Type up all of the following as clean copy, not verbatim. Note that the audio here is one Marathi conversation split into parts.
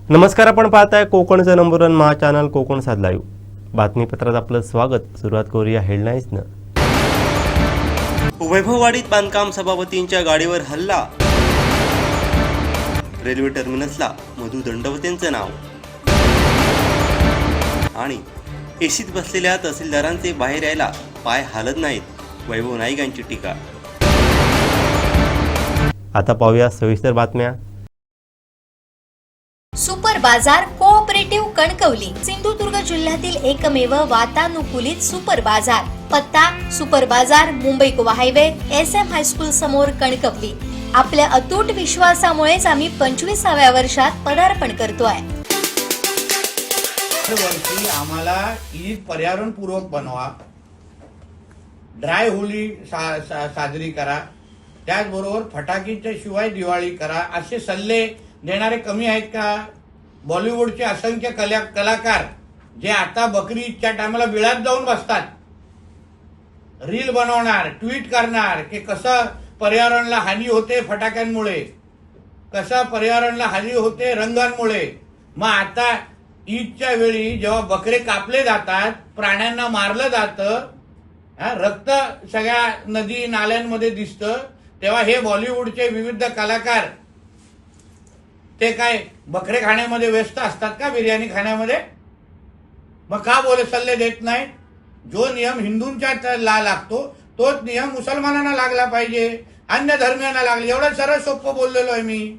नमस्कार, आपण पाहताय कोकणचं नंबर 1 महा चॅनल कोकण साध लाईव्ह. बातमीपत्रात आपलं स्वागत. सुरुवात करूया हेडलाईन्सनं. वैभववाडीत बांधकाम सभापतींच्या गाडीवर हल्ला. रेल्वे टर्मिनसला मधु दंडवतेंचं नाव. आणि एसीत बसलेल्या तहसीलदारांचे बाहेर यायला पाय हालत नाहीत, वैभव नाईक यांची टीका. आता पाहूया सविस्तर बातम्या. सुपर बाजार कोऑपरेटिव्ह कणकवली सिंधुदुर्ग जिल्ह्यातील एकमेव वातानुकूलित सुपर बाजार. पत्ता सुपर बाजार, Mumbai Goa highway, SM high school समोर, कणकवली. आपल्या अतूट विश्वासामुळेच आम्ही 25व्या वर्षात पदार्पण करतोय. वर्षी आम्हाला ईद पर्यावरणपूर्वक बनवा, ड्राय होली साजरी करा, त्याचबरोबर फटाकीच्या शिवाय दिवाळी करा, असे सल्ले देणारे कमी आहेत का? बॉलिवूडचे असंख्य कलाकार जे आता बकरी ईदच्या टायमाला बिळात जाऊन बसतात, रील बनवणार, ट्विट करणार की कसं पर्यावरणाला हानी होते फटाक्यांमुळे, कसं पर्यावरणाला हानी होते रंगांमुळे. मग आता ईदच्या वेळी जेव्हा बकरे कापले जातात, प्राण्यांना मारलं जातं, रक्त सगळ्या नदी नाल्यांमध्ये दिसतं, तेव्हा हे बॉलिवूडचे विविध कलाकार ते काय बकरे खाण्यामध्ये व्यस्त असतात का, बिर्याणी खाण्यामध्ये? मग का सल्ले देत नाही? जो नियम हिंदूंच्या लागतो तोच नियम मुसलमानांना लागला पाहिजे, अन्य धर्मियांना लागले. एवढं सरळ सोपं बोललेलो आहे मी.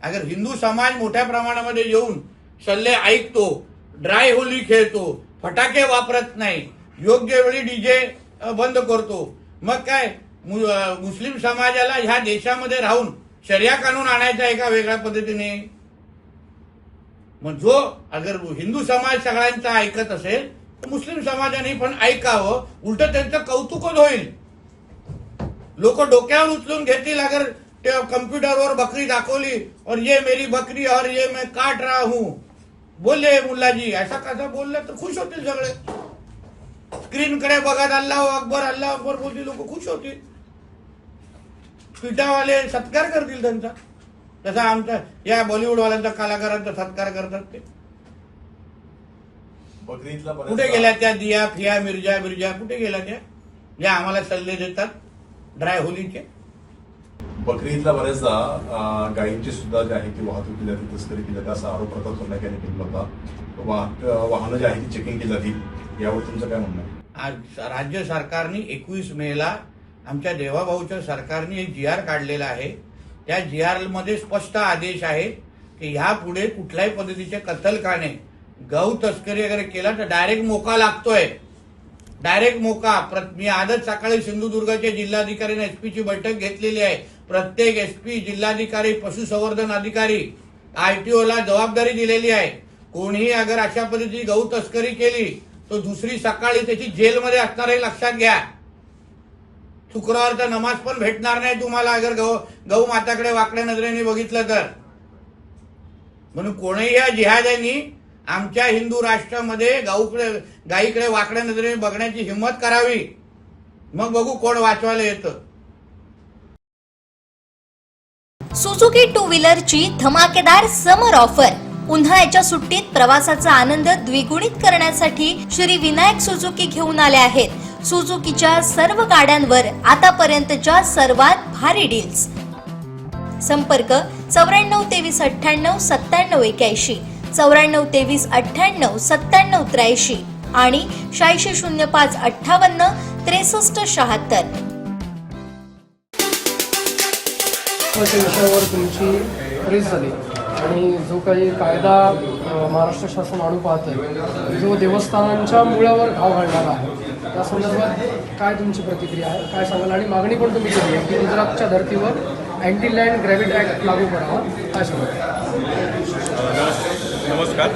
अगर हिंदू समाज मोठ्या प्रमाणामध्ये येऊन सल्ले ऐकतो, ड्राय होली खेळतो, फटाके वापरत नाही, योग्य वेळी डीजे बंद करतो, मग काय मुस्लिम समाजाला ह्या देशामध्ये राहून शरिया कानून आणायचा एका वेगळ्या पद्धतीने? मग जो अगर हिंदू समाज सगळ्यांचा ऐकत असेल तर मुस्लिम समाजाने पण ऐकावं. उलट त्यांचं कौतुकच होईल. लोक डोक्यावर उचलून घेतील अगर ते कम्प्युटरवर बकरी दाखवली और ये मेरी बकरी और ये मैं काट रहा हूं बोले मुल्लाजी, ऐसा कसा बोललं तर खुश होतील सगळे. स्क्रीनकडे बघत अल्लाह अकबर बोलतील, लोक खुश होतील, ट्विटरवाले सत्कार करतील त्यांचा. तसा आमचा या बॉलिवूडवाल्यांचा कलाकारांचा सत्कार करतात. ते कुठे गेल्या त्या दिया फिया मिर्जा कुठे गेल्या त्या ज्या आम्हाला सल्ले देतात ड्राय होलीचे? बकरी ईदला बऱ्याचदा गायींची सुद्धा जी आहे ती वाहतूक केली जाते, तस्करी केली जाते, असा आरोप प्रताप सोनवणे यांनी केला होता. वाहनं जी आहे ती चेकिंग केली जाते, यावर तुमचं काय म्हणणं आहे? आज राज्य सरकारने 21 मेला आमच्या देवाभाऊच्या सरकारने एक GR काढलेला आहे. त्या GR मध्ये स्पष्ट आदेश आहे की ह्या पुढे कुठल्याही पद्धतीचे कत्तलखाने, गहू तस्करी वगैरे केला तर डायरेक्ट मोका लागतोय. डायरेक्ट मोका. मी आजच सकाळी सिंधुदुर्गच्या जिल्हाधिकाऱ्यांनी SP ची बैठक घेतलेली आहे. प्रत्येक SP, जिल्हाधिकारी, पशुसंवर्धन अधिकारी, ITO ला जबाबदारी दिलेली आहे. कोणीही अगर अशा पद्धतीची गहू तस्करी केली तर दुसरी सकाळी त्याची जेलमध्ये असणार हे लक्षात घ्या. शुक्रवारचा नमाज पण भेटणार नाही तुम्हाला अगर गहू माताकडे वाकड्या नजरेने बघितलं तर. म्हणून कोणीही या जिहाद्यांनी आमच्या हिंदू राष्ट्रामध्ये गायीकडे वाकड्या नजरेने बघण्याची हिंमत करावी. मग बघू कोण वाचवायला येतं. सुझुकी टू व्हीलरची धमाकेदार समर ऑफर. उन्हाळ्याच्या सुट्टीत प्रवासाचा आनंद द्विगुणित करण्यासाठी श्री विनायक सुझुकी घेऊन आले आहेत. सुझुकीच्या सर्व गाड्यांवर आतापर्यंतच्या सर्वात भारी डील्स. संपर्क 94 23 98 97 81, 94 23 98 97 83 आणि 86 05 58 63 76. विषयावर तुमची प्रेस झाली आणि जो काही कायदा महाराष्ट्र शासन आणू पाहतंय, जो देवस्थानांच्या मुळावर घाव घालणारा आहे, त्या संदर्भात काय तुमची प्रतिक्रिया आहे, काय सांगाल? आणि मागणी पण तुम्ही केली आहे की गुजरातच्या धर्तीवर अँटी लँड ग्रॅव्हिटी ॲक्ट लागू करावा, काय सांगाल? नमस्कार,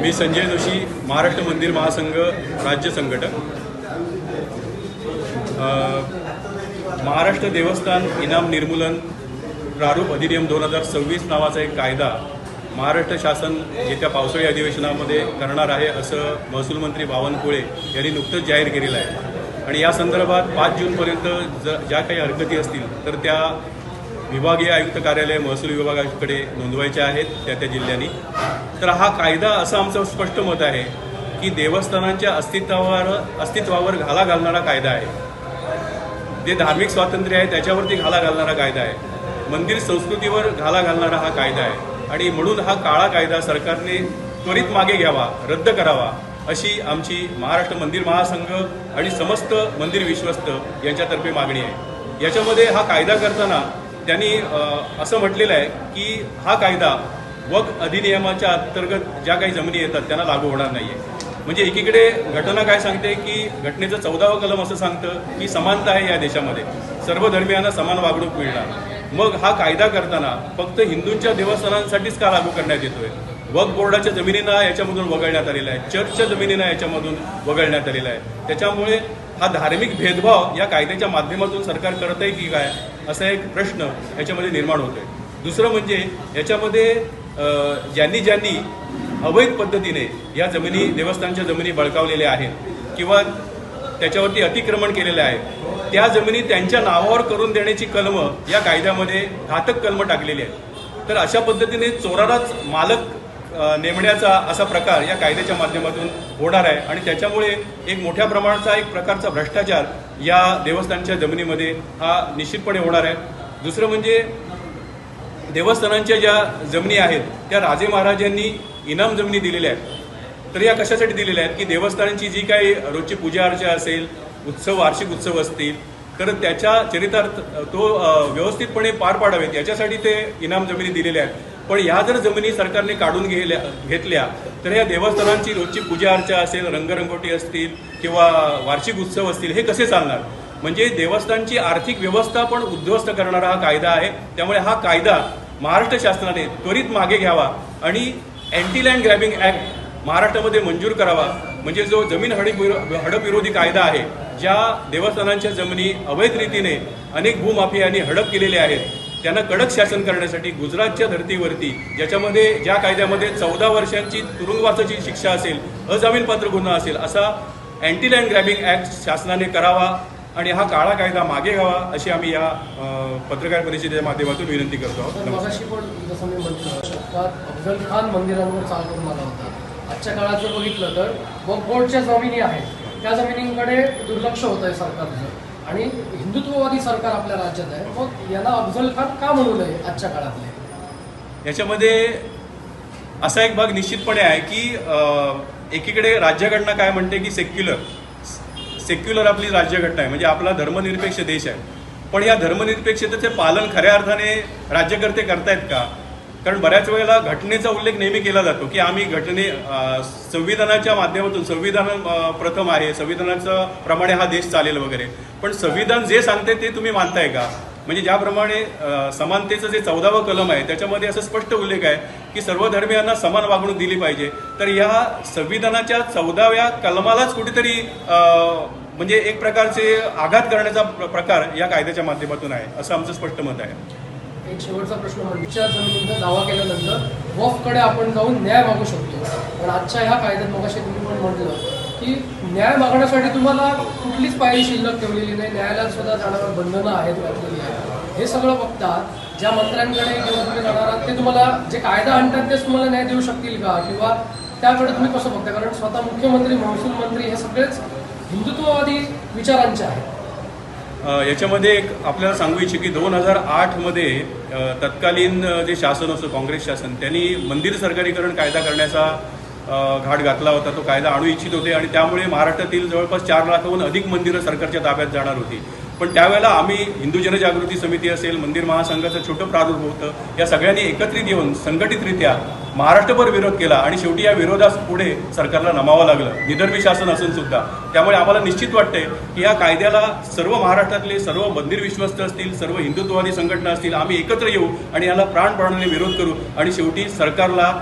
मी संजय जोशी, महाराष्ट्र मंदिर महासंघ राज्य संघटक. महाराष्ट्र देवस्थान इनाम निर्मूलन प्रारूप अधिनियम 2026 नावाचा एक कायदा महाराष्ट्र शासन येत्या पावसाळी अधिवेशनामध्ये करणार आहे असं महसूल मंत्री बावनकुळे यांनी नुकतंच जाहीर केलेलं आहे. आणि या संदर्भात 5 जूनपर्यंत ज्या काही हरकती असतील तर त्या विभागीय आयुक्त कार्यालय महसूल विभागाकडे नोंदवायचे आहेत त्या जिल्ह्यांनी. तर हा कायदा असं आमचं स्पष्ट मत आहे की देवस्थानांच्या अस्तित्वावर घाला घालणारा कायदा आहे. जे धार्मिक स्वातंत्र्य आहे त्याच्यावरती घाला घालणारा कायदा आहे. मंदिर संस्कृतीवर घाला घालणारा हा कायदा आहे आणि म्हणून हा काळा कायदा सरकारने त्वरित मागे घ्यावा, रद्द करावा अशी आमची महाराष्ट्र मंदिर महासंघ आणि समस्त मंदिर विश्वस्त यांच्यातर्फे मागणी आहे. याच्यामध्ये हा कायदा करताना त्यांनी असं म्हटलेलं आहे की हा कायदा वक्फ अधिनियमाच्या अंतर्गत ज्या काही जमिनी येतात त्यांना लागू होणार नाही आहे. म्हणजे एकीकडे घटना काय सांगते की घटनेचं 14वं कलम असं सांगतं की समानता आहे या देशामध्ये, सर्व धर्मियांना समान वागणूक मिळणार. मग हा कायदा करताना फक्त हिंदूंच्या देवस्थानांसाठीच का लागू करण्यात येतोय? वक्फ बोर्डाच्या जमिनींना याच्यामधून वगळण्यात आलेला आहे, चर्चच्या जमिनींना याच्यामधून वगळण्यात आलेला आहे. त्याच्यामुळे हा धार्मिक भेदभाव या कायद्याच्या माध्यमातून सरकार करत आहे की काय असा एक प्रश्न याच्यामध्ये निर्माण होतोय. दुसरं म्हणजे याच्यामध्ये ज्यांनी अवैध पद्धतीने या जमिनी देवस्थानच्या जमिनी बळकावलेल्या आहेत किंवा त्याच्यावरती अतिक्रमण केलेले आहे त्या जमिनी त्यांच्या नावावर करून देण्याची कलमं या कायद्यामध्ये घातक कलमं टाकलेली आहेत. तर अशा पद्धतीने चोरालाच मालक नेमण्याचा असा प्रकार या कायद्याच्या माध्यमातून होणार आहे आणि त्याच्यामुळे एक मोठ्या प्रमाणाचा एक प्रकारचा भ्रष्टाचार या देवस्थानच्या जमिनीमध्ये हा निश्चितपणे होणार आहे. दुसरं म्हणजे देवस्थानांच्या ज्या जमिनी आहेत त्या राजे महाराजांनी इनाम जमिनी दिलेल्या आहेत. तर या कशासाठी दिलेल्या आहेत की देवस्थानांची जी काही रोजची पूजा अर्चा असेल, उत्सव, वार्षिक उत्सव असतील तर त्याच्या चरितार्थ तो व्यवस्थितपणे पार पाडावेत याच्यासाठी ते इनाम जमिनी दिलेल्या आहेत. पण ह्या जर जमिनी सरकारने काढून घेतल्या तर या देवस्थानांची रोजची पूजा अर्चा असेल, रंगरंगोटी असतील किंवा वार्षिक उत्सव असतील हे कसे चालणार? म्हणजे देवस्थानची आर्थिक व्यवस्था पण उद्ध्वस्त करणारा हा कायदा आहे. त्यामुळे हा कायदा महाराष्ट्र शासनाने त्वरित मागे घ्यावा आणि अँटी लँड ग्रॅबिंग ॲक्ट महाराष्ट्रामध्ये मंजूर करावा. म्हणजे जो जमीन हडप विरोधी कायदा आहे, ज्या देवस्थानांच्या जमिनी अवैध रीतीने अनेक भूमाफियांनी हडप केलेल्या आहेत त्यांना कडक शासन करण्यासाठी गुजरातच्या धर्तीवरती ज्याच्यामध्ये ज्या कायद्यामध्ये 14 वर्षांची तुरुंगवासाची शिक्षा असेल, अजामीनपात्र गुन्हा असेल, असा अँटी लँड ग्रॅबिंग ॲक्ट शासनाने करावा आणि हा काळा कायदा मागे घ्यावा अशी आम्ही या पत्रकार परिषदेच्या माध्यमातून विनंती करतो आहोत. मगाशी पण जसं मी म्हटलं अफजल खान मंदिरांवर चाल करून आला होता. आजच्या काळात जर बघितलं तर वक्फ बोर्डच्या जमिनी आहेत त्या जमिनींकडे दुर्लक्ष होत आहे सरकारचं आणि हिंदुत्ववादी सरकार आपल्या राज्यात आहे. मग याला अफजल खान का म्हणू नये आजच्या काळातले? याच्यामध्ये असा एक भाग निश्चितपणे आहे की एकीकडे राज्यघटना काय म्हणते की सेक्युलर आपली राज्यघटना आहे, म्हणजे आपला धर्मनिरपेक्ष देश आहे. पण या धर्मनिरपेक्षतेचे पालन खऱ्या अर्थाने राज्यकर्ते करतायत का? कारण बऱ्याच वेळेला घटनेचा उल्लेख नेहमी केला जातो की आम्ही संविधानाच्या माध्यमातून संविधान प्रथम आहे, संविधानाच्या प्रमाणे हा देश चालेल वगैरे. पण संविधान जे सांगते ते तुम्ही मानताय का? म्हणजे ज्याप्रमाणे समानतेचं जे 14वं कलम आहे त्याच्यामध्ये असं स्पष्ट उल्लेख आहे की सर्व धर्मियांना समान वागणूक दिली पाहिजे. तर या संविधानाच्या 14व्या कलमालाच कुठेतरी म्हणजे एक प्रकारचे आघात करण्याचा प्रकार या कायद्याच्या माध्यमातून आहे असं आमचं स्पष्ट मत आहे. एक शेवटचा प्रश्न म्हणजे जमिनींचा दावा केल्यानंतर वक्फकडे आपण जाऊन न्याय मागू शकतो. पण आजच्या ह्या कायद्यात मगाशी तुम्ही पण म्हटलं की न्याय मागण्यासाठी तुम्हाला कुठलीच पायरी शिल्लक ठेवलेली नाही, न्यायालयात सुद्धा जाण्यावर बंधनं आहेत घातलेली आहेत. हे सगळं बघता ज्या मंत्र्यांकडे किंवा तुम्ही जाणार आहात ते तुम्हाला जे कायदा आणतात तेच तुम्हाला न्याय देऊ शकतील का? किंवा त्याकडे तुम्ही कसं बघता? कारण स्वतः मुख्यमंत्री, महसूल मंत्री हे सगळेच हिंदुत्ववादी विचारांचे आहेत. याच्यामध्ये एक आपल्याला सांगू इच्छितो की 2008मध्ये तत्कालीन जे शासन असतं काँग्रेस शासन त्यांनी मंदिर सरकारीकरण कायदा करण्याचा घाट घातला होता. तो कायदा आणू इच्छित होते आणि त्यामुळे महाराष्ट्रातील जवळपास 4 लाखाहून अधिक मंदिरं सरकारच्या ताब्यात जाणार होती. पण त्यावेळेला आम्ही हिंदू जनजागृती समिती असेल, मंदिर महासंघाचं छोटं प्रारूप होतं, या सगळ्यांनी एकत्रित येऊन संघटितरित्या महाराष्ट्रभर विरोध केला आणि शेवटी या विरोधास पुढे सरकारला नमावं लागलं, निधर्मी शासन असून सुद्धा. त्यामुळे आम्हाला निश्चित वाटतंय की या कायद्याला सर्व महाराष्ट्रातले सर्व मंदिर विश्वस्त असतील, सर्व हिंदुत्ववादी संघटना असतील, आम्ही एकत्र येऊ आणि याला प्राणपणाने विरोध करू आणि शेवटी सरकारला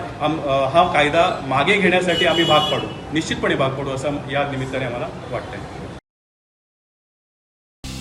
हा कायदा मागे घेण्यासाठी आम्ही भाग पाडू, निश्चितपणे भाग पाडू असं या निमित्ताने आम्हाला वाटतंय.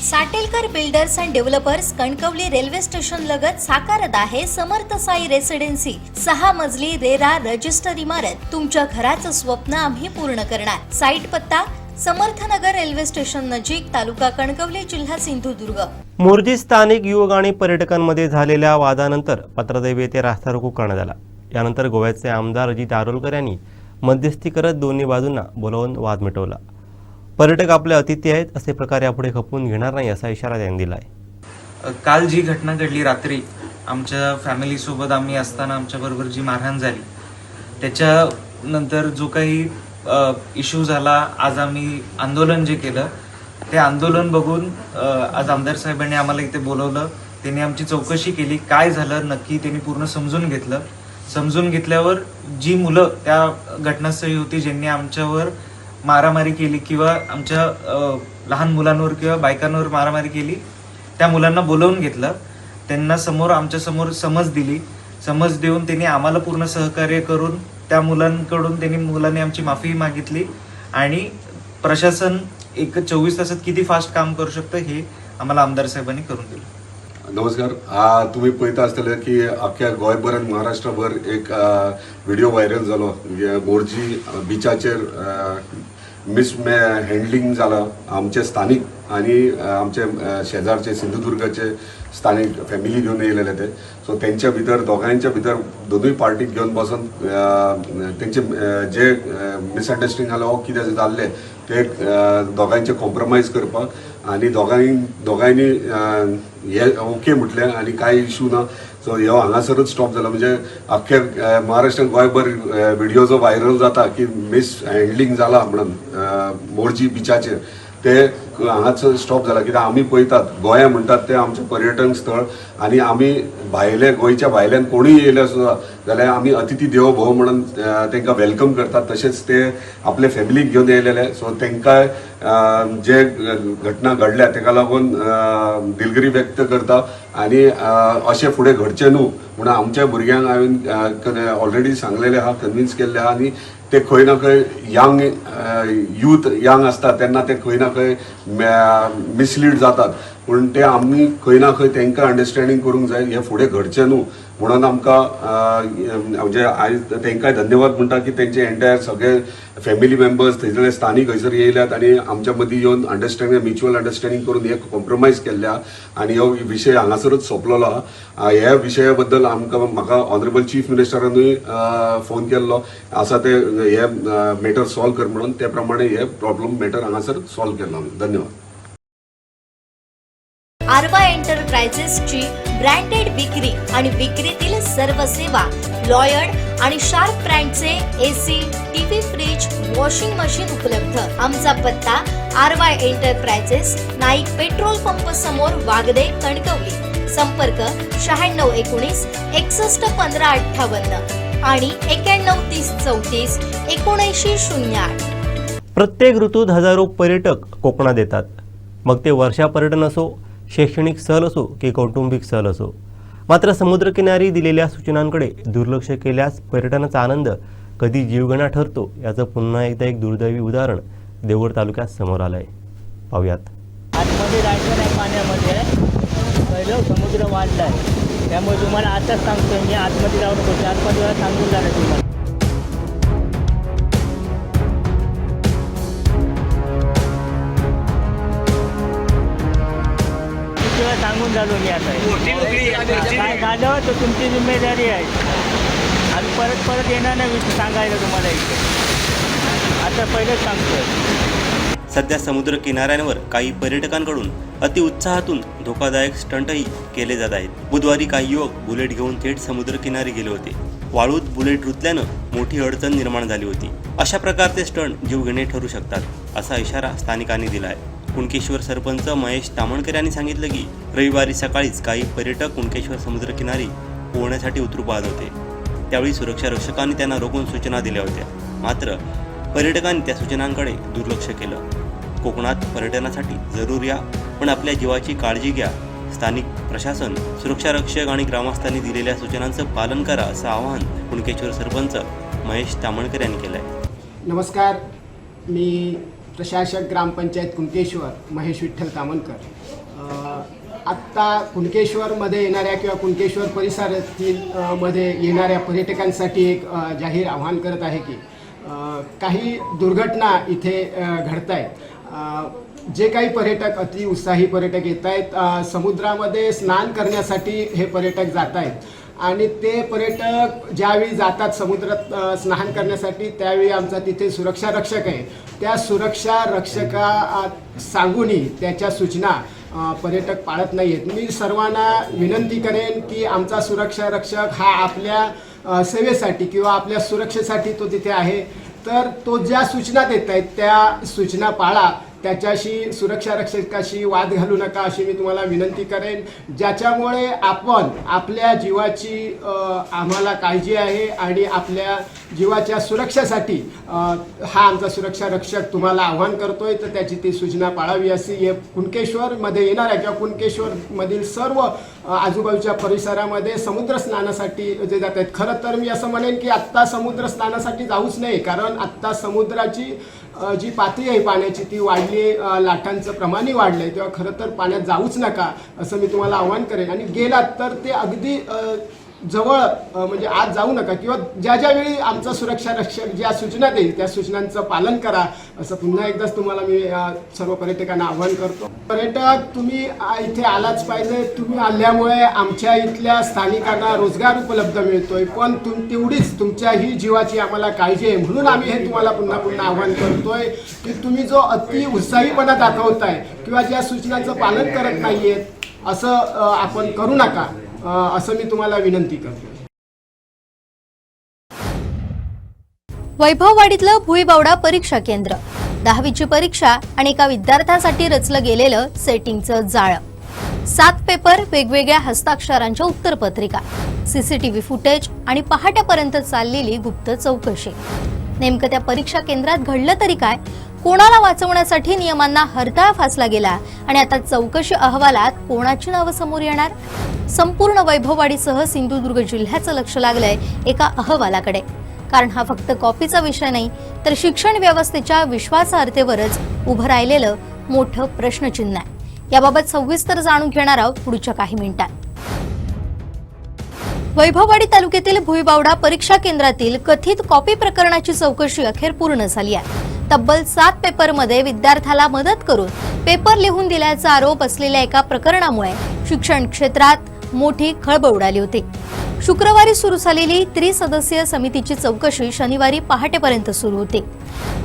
Satelkar builders and developers Kankavli railway station लगत साकारत आहे समर्थ साई रेसिडेन्सी. 6 मजली रेरा रजिस्टर इमारत. तुमच्या घराचं स्वप्न आम्ही पूर्ण करणार. साईट पत्ता समर्थनगर रेल्वे स्टेशन नजीक, तालुका कणकवली, जिल्हा सिंधुदुर्ग. मोर्जी स्थानिक युवक आणि पर्यटकांमध्ये झालेल्या वादानंतर पत्रदेवी येथे रास्ता रोको करण्यात आला. यानंतर गोव्याचे आमदार अजित आरोलकर यांनी मध्यस्थी करत दोन्ही बाजूंना बोलावून वाद मिटवला. पर्यटक आपले अतिथी आहेत, असे प्रकार यापुढे खपवून घेणार नाही असा इशारा त्यांनी दिला आहे. काल जी घटना घडली रात्री, आमच्या फॅमिलीसोबत आम्ही असताना आमच्याबरोबर जी मारहाण झाली, त्याच्यानंतर जो काही इश्यू झाला, आज आम्ही आंदोलन जे केलं ते आंदोलन बघून आज आमदार साहेबांनी आम्हाला इथे बोलवलं. त्यांनी आमची चौकशी केली, काय झालं नक्की त्यांनी पूर्ण समजून घेतलं. समजून घेतल्यावर जी मुलं त्या घटनास्थळी होती, ज्यांनी आमच्यावर मारामारी केली किंवा आमच्या लहान मुलांवर किंवा बायकांवर मारामारी केली, त्या मुलांना बोलवून घेतलं. त्यांना आमच्यासमोर समज दिली. समज देऊन त्यांनी आम्हाला पूर्ण सहकार्य करून त्या मुलांनी आमची माफी मागितली आणि प्रशासन 24 तासात किती फास्ट काम करू शकतं हे आम्हाला आमदार साहेबांनी करून दिलं. नमस्कार. तुम्ही पळयता आसतले की अख्ख्या गोंयभर आनी महाराष्ट्रभर एक व्हिडिओ व्हायरल जालो. मोर्जी बिचाचेर हँडलिंग जालां. आमचे स्थानिक आणि आमचे शेजारचे सिंधुदुर्गाचे स्थानिक फॅमिली घेऊन येयलेले ते. सो त्यांच्या भितर दोगांच्या भितर दोनूय पार्टीक घेवन बसून तेंचे जे मिसअंडरस्टँडिंग जालो कितें जाल्ले ते दोगांचे कॉम्प्रोमायज करपाक आनी दोगांयनी हे ओके म्हटलें आनी कांय इशू ना. सो ह्यो हांगासरच स्टॉप जाला. म्हणजे अख्ख्या महाराष्ट्रान गोंयभर व्हिडिओ जो व्हायरल जाता की हँडलिंग जाला म्हणून मोर्जी बिचाचेर, ते हांगाच स्टॉप जाला. कित्याक आमी पळयतात गोंया म्हणटात ते आमचें पर्यटन स्थळ आनी आमी भायले गोंयच्या भायल्यान कोणूय येयले सुद्दां जाल्यार आमी अतिथी देवो भव म्हणून तांकां वेलकम करतात. तशेंच ते आपले फॅमिलीक घेवन येयलेले. सो तांकां जे घटना घडल्या ताका लागून दिलगिरी व्यक्त करता आनी अशें फुडें घडचें न्हू म्हणून आमच्या भुरग्यांक हांवें ऑलरेडी सांगलेलें आहा, कन्विन्स केल्लें आहा. आनी ते खंय ना खंय यूथ यंग आसता तेन्ना ते खंय ना खंय मिसलीड जातात. पूण ते आमी खंय ना खंय तांकां अंडरस्टँडींग करूंक जाय, हें फुडें घडचें न्हू म्हणून आमकां म्हणजे आयज तांकांय धन्यवाद म्हणटा की तेंचे एंटायर सगळे फॅमिली मेंबर्स थंयसरले स्थानीक हयसर येयल्यात आनी आमच्या मदीं येवन अंडरस्टँडींग म्युच्युअल अंडरस्टँडींग करून हे कॉम्प्रोमायज केल्ल्या आनी हो विशय हांगासरच सोंपलेलो आहा. ह्या विशया बद्दल म्हाका ऑनरेबल चीफ मिनिस्टरानूय फोन केल्लो आसा ते हे मॅटर सॉल्व कर म्हणून. ते प्रमाणे हे प्रॉब्लेम मॅटर हांगासर सॉल्व केला आमी. धन्यवाद. आरवा एंटरप्राइजेसची ब्रँडेड विक्री आणि विक्रीतील सर्व सेवा, लॉयड आणि शार्प ब्रँडचे AC, TV, fridge, washing machine उपलब्ध. आमचा पत्ता Aarva enterprises, Naik petrol pump समोर, वागदे, कणकवली. संपर्क 9619 61 15 58 आणि 91 30 34 79 08. प्रत्येक ऋतूत हजारो पर्यटक कोकणात येतात. मग ते वर्षा पर्यटन असो, शैक्षणिक सहल असो की कौटुंबिक सहल असो. मात्र समुद्रकिनारी दिलेल्या सूचनांकडे दुर्लक्ष केल्यास पर्यटनाचा आनंद कधी जीवघेणा ठरतो याचं पुन्हा एकदा एक दुर्दैवी उदाहरण देवगड तालुक्यात समोर आलंय. पाहूयात. आतमध्ये जायचं नाही पाण्यामध्ये, पहिलं समुद्र वाढलाय त्यामुळे तुम्हाला आताच सांगतो मी, आतमध्ये जाऊ नको. 4-5 वेळा सांगून झालं तुम्हाला. सांगून झालो मी. आता काय झालं तर तुमची जिम्मेदारी आहे. आम्ही परत येणार नाही सांगायला तुम्हाला इथे. आता पहिलेच सांगतोय. सध्या समुद्र किनाऱ्यांवर काही पर्यटकांकडून अतिउत्साहातून धोकादायक स्टंटही केले जात आहेत. बुधवारी काही युवक बुलेट घेऊन थेट समुद्र किनारी गेले होते. वाळूत बुलेट रुतल्यानं मोठी अडचण निर्माण झाली होती. अशा प्रकारचे स्टंट जीवघेणे ठरू शकतात असा इशारा स्थानिकांनी दिला आहे. कुणकेश्वर सरपंच महेश तामणकर यांनी सांगितलं की रविवारी सकाळीच काही पर्यटक कुणकेश्वर समुद्रकिनारी पोहण्यासाठी उतरू पाहत होते. त्यावेळी सुरक्षा रक्षकांनी त्यांना रोखून सूचना दिल्या होत्या. मात्र पर्यटकांनी त्या सूचनांकडे दुर्लक्ष केलं. कोकणात पर्यटनासाठी जरूर या, पण आपल्या जीवाची काळजी घ्या. स्थानिक प्रशासन, सुरक्षा रक्षक आणि ग्रामस्थांनी दिलेल्या सूचनांचं पालन करा असं आवाहन कुणकेश्वर सरपंच महेश तामणकर यांनी केलं आहे. नमस्कार, मी प्रशासक ग्रामपंचायत कुणकेश्वर महेश विठ्ठल तामणकर. आत्ता कुणकेश्वरमध्ये येणाऱ्या किंवा कुणकेश्वर परिसरातील मध्ये येणाऱ्या पर्यटकांसाठी एक जाहीर आवाहन करत आहे की काही दुर्घटना इथे घडत आहेत. जे काही पर्यटक अति उत्साही पर्यटक येत आहेत, समुद्रामध्ये स्नान करण्यासाठी हे पर्यटक जात आहेत आणि ते पर्यटक ज्यावेळी जातात समुद्रात स्नान करण्यासाठी त्यावेळी आमचा तिथे सुरक्षा रक्षक आहे. त्या सुरक्षा रक्षका सांगूनही त्याच्या सूचना पर्यटक पाळत नाही आहेत. मी सर्वांना विनंती करेन की आमचा सुरक्षा रक्षक हा आपल्या सेवेसाठी किंवा आपल्या सुरक्षेसाठी तो तिथे आहे, तर तो ज्या सूचना देत आहेत त्या सूचना पाळा. त्याच्याशी सुरक्षा रक्षकाशी वाद घालू नका अशी मी तुम्हाला विनंती करेन, ज्याच्यामुळे आपण आपल्या जीवाची आम्हाला काळजी आहे आणि आपल्या जीवाच्या सुरक्षेसाठी हा आमचा सुरक्षा रक्षक तुम्हाला आव्हान करतोय, तर त्याची ती सूचना पाळावी अशी कुणकेश्वरमध्ये येणाऱ्या किंवा कुणकेश्वरमधील सर्व आजूबाजूच्या परिसरामध्ये समुद्र स्नानासाठी जे जात आहेत. खरं तर मी असं म्हणेन की आत्ता समुद्र स्नानासाठी जाऊच नाही, कारण आत्ता समुद्राची जी पातळी आहे पाण्याची ती वाढली, लाटांचं प्रमाणही वाढलं आहे, तेव्हा खरं तर पाण्यात जाऊच नका असं मी तुम्हाला आव्हान करेन. आणि गेलात तर ते अगदी जवळ म्हणजे आज जाऊ नका किंवा ज्या ज्यावेळी आमचा सुरक्षा रक्षक ज्या सूचना देईल त्या सूचनांचं पालन करा असं पुन्हा एकदाच तुम्हाला मी सर्व पर्यटकांना आव्हान करतो. पर्यटक तुम्ही इथे आलाच पाहिजे. तुम्ही आल्यामुळे आमच्या इथल्या स्थानिकांना रोजगार उपलब्ध मिळतोय, पण तेवढीच तुमच्याही जीवाची आम्हाला काळजी आहे. म्हणून आम्ही हे तुम्हाला पुन्हा पुन्हा आव्हान करतोय की तुम्ही जो अति उत्साहीपणा दाखवताय किंवा ज्या सूचनांचं पालन करत नाहीयेत असं आपण करू नका असं मी तुम्हाला विनंती करतो. वैभववाडीतलं भुईबावडा परीक्षा केंद्र, 10वीची परीक्षा आणि एका विद्यार्थ्यासाठी रचलं गेलेलं सेटिंगचं जाळं, 7 पेपर, वेगवेगळ्या हस्ताक्षरांच्या उत्तरपत्रिका, सीसीटीव्ही फुटेज आणि पहाटेपर्यंत चाललेली गुप्त चौकशी. नेमकं त्या परीक्षा केंद्रात घडलं तरी काय? कोणाला वाचवण्यासाठी नियमांना हरताळ फासला गेला आणि आता चौकशी अहवालात कोणाची नावं समोर येणार? संपूर्ण वैभववाडीसह सिंधुदुर्ग जिल्ह्याचं लक्ष लागलंय एका अहवालाकडे. कारण हा फक्त कॉपीचा विषय नाही, तर शिक्षण व्यवस्थेच्या विश्वासार्हतेवरच उभं राहिलेलं मोठं प्रश्नचिन्ह आहे. याबाबत सविस्तर जाणून घेणार आहोत पुढच्या काही मिनिटांत. वैभववाडी तालुक्यातील भुईबावडा परीक्षा केंद्रातील कथित कॉपी प्रकरणाची चौकशी अखेर पूर्ण झाली आहे. तब्बल 7 पेपरमध्ये विद्यार्थ्याला मदत करून पेपर लिहून दिल्याचा आरोप असलेल्या एका प्रकरणामुळे शिक्षण क्षेत्रात मोठी खळबळ उडाली होती. शुक्रवारी सुरू झालेली त्रिसदस्यीय समितीची चौकशी शनिवारी पहाटेपर्यंत सुरू होती.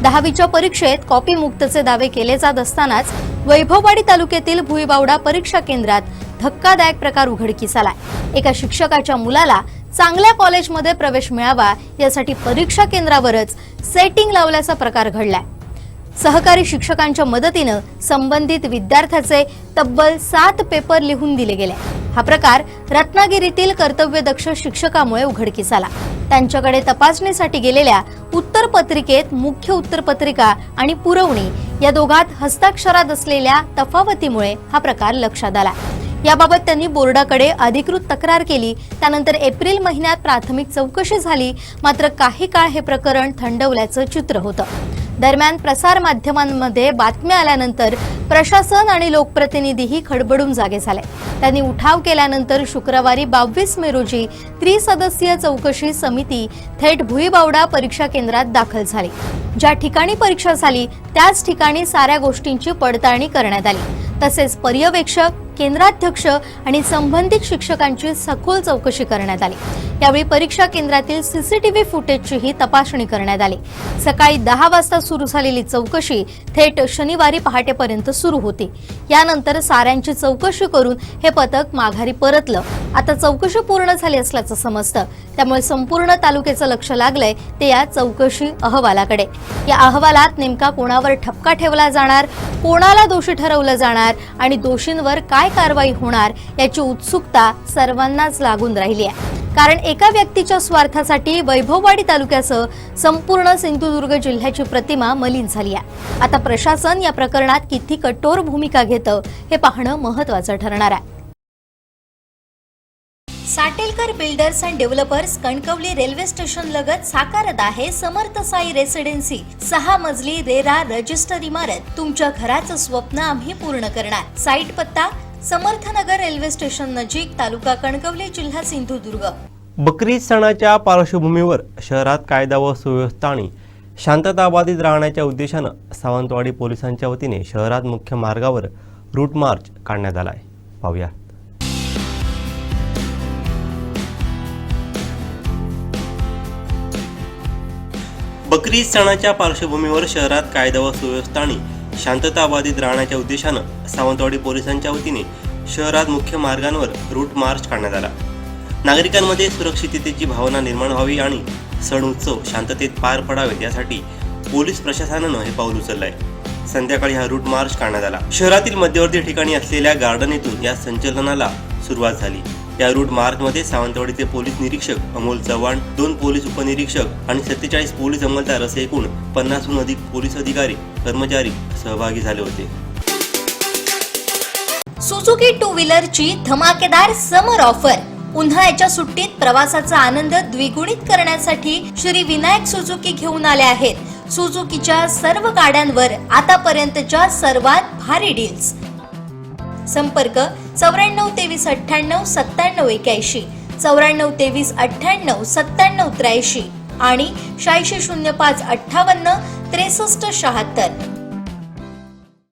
10वीच्या परीक्षेत कॉपी मुक्तचे दावे केले जात असतानाच वैभववाडी तालुक्यातील भुईबावडा परीक्षा केंद्रात धक्कादायक प्रकार उघडकीस आलाय. एका शिक्षकाच्या मुलाला चांगल्या कॉलेजमध्ये प्रवेश मिळावा यासाठी परीक्षा केंद्रावरच सेटिंग लावल्याचा प्रकार घडलाय. सहकारी शिक्षकांच्या मदतीनं संबंधित विद्यार्थ्याचे तब्बल 7 पेपर लिहून दिले गेले. हा प्रकार रत्नागिरीतील कर्तव्यदक्ष शिक्षकामुळे उघडकीस आला. त्यांच्याकडे तपासणीसाठी गेलेल्या उत्तरपत्रिकेत मुख्य उत्तरपत्रिका आणि पुरवणी या दोघात हस्ताक्षरात असलेल्या तफावतीमुळे हा प्रकार लक्षात आला. याबाबत त्यांनी बोर्डाकडे अधिकृत तक्रार केली. त्यानंतर एप्रिल महिन्यात प्राथमिक चौकशी झाली. मात्र काही काळ हे प्रकरण थंडवल्याचं चित्र होतं. दरम्यान प्रसार माध्यमांमध्ये बातम्या आल्यानंतर प्रशासन आणि लोकप्रतिनिधीही खडबडून जागे झाले. त्यांनी उठाव केल्यानंतर शुक्रवारी 22 मे रोजी त्रिसदस्यीय चौकशी समिती थेट भुईबावडा परीक्षा केंद्रात दाखल झाली. ज्या ठिकाणी परीक्षा झाली त्याच ठिकाणी साऱ्या गोष्टींची पडताळणी करण्यात आली. तसेच पर्यवेक्षक, केंद्राध्यक्ष आणि संबंधित शिक्षकांची सखोल चौकशी करण्यात आली. यावेळी परीक्षा केंद्रातील सीसीटीव्ही फुटेजचीही तपासणी करण्यात आली. सकाळी 10 वाजता सुरू झालेली चौकशी थेट शनिवारी पहाटेपर्यंत सुरू होती. यानंतर साऱ्यांची चौकशी करून हे पथक माघारी परतलं. आता चौकशी पूर्ण झाली असल्याचं समजतं. त्यामुळे संपूर्ण तालुक्याचं लक्ष लागलंय ते या चौकशी अहवालाकडे. या अहवालात नेमका कोणावर ठपका ठेवला जाणार, कोणाला दोषी ठरवलं जाणार आणि दोषींवर काय कारवाई होणार याची उत्सुकता सर्वांनाच लागून राहिली आहे. कारण एका व्यक्तीच्या स्वार्थासाठी वैभववाडी तालुक्यासह संपूर्ण सिंधुदुर्ग जिल्ह्याची प्रतिमा मलिन झाली आहे. आता प्रशासन या प्रकरणात किती कठोर भूमिका घेतं हे पाहणं महत्त्वाचं ठरणार आहे. Satelkar builders and developers Kankavli railway station लगत साकारत आहे समर्थ साई रेसिडेन्सी. 6 मजली रेरा रजिस्टर इमारत. तुमच्या घराचं स्वप्न आम्ही पूर्ण करणार. साईट पत्ता समर्थनगर रेल्वे स्टेशन नजीक, तालुका कणकवली, जिल्हा सिंधुदुर्ग. बकरी सणाच्या पार्श्वभूमीवर शहरात कायदा व सुव्यवस्था आणि शांतता बाधित राहण्याच्या उद्देशानं सावंतवाडी पोलिसांच्या वतीने शहरात मुख्य मार्गावर रूट मार्च काढण्यात आला आहे. पाहूया. बकरी ईद सणाच्या पार्श्वभूमीवर शहरात कायदा व सुव्यवस्था आणि शांतता बाधित राहण्याच्या उद्देशानं सावंतवाडी पोलिसांच्या वतीने शहरात मुख्य मार्गांवर रूट मार्च काढण्यात आला. नागरिकांमध्ये सुरक्षिततेची भावना निर्माण व्हावी आणि सण उत्सव शांततेत पार पडावेत यासाठी पोलीस प्रशासनानं हे पाऊल उचललं आहे. संध्याकाळी हा रूट मार्च काढण्यात आला. शहरातील मध्यवर्ती ठिकाणी असलेल्या गार्डन येथून या संचलनाला सुरुवात झाली. या रूट मार्चमध्ये सावंतवाडीचे पोलीस निरीक्षक अमोल चव्हाण, 2 पोलीस उपनिरीक्षक आणि 47 पोलीस अंमलदार असे एकूण 50हून अधिक पोलीस अधिकारी कर्मचारी सहभागी झाले होते. सुझुकी टू व्हीलरची धमाकेदार समर ऑफर. उन्हाळ्याच्या सुट्टीत प्रवासाचा आनंद द्विगुणित करण्यासाठी श्री विनायक सुझुकी घेऊन आले आहेत. सुझुकीच्या सर्व गाड्यांवर आतापर्यंतच्या सर्वात भारी डील्स. संपर्क 94 23 98 97 81, 94 23 98 97 83 आणि 86 05 58 63 76.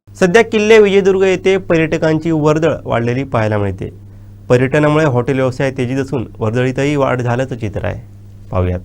सध्या किल्ले विजयदुर्ग येथे पर्यटकांची वर्दळ वाढलेली पाहायला मिळते. पर्यटनामुळे हॉटेल व्यवसाय तेजीत असून वर्दळीतही वाढ झाल्याचं चित्र आहे. पाहूयात.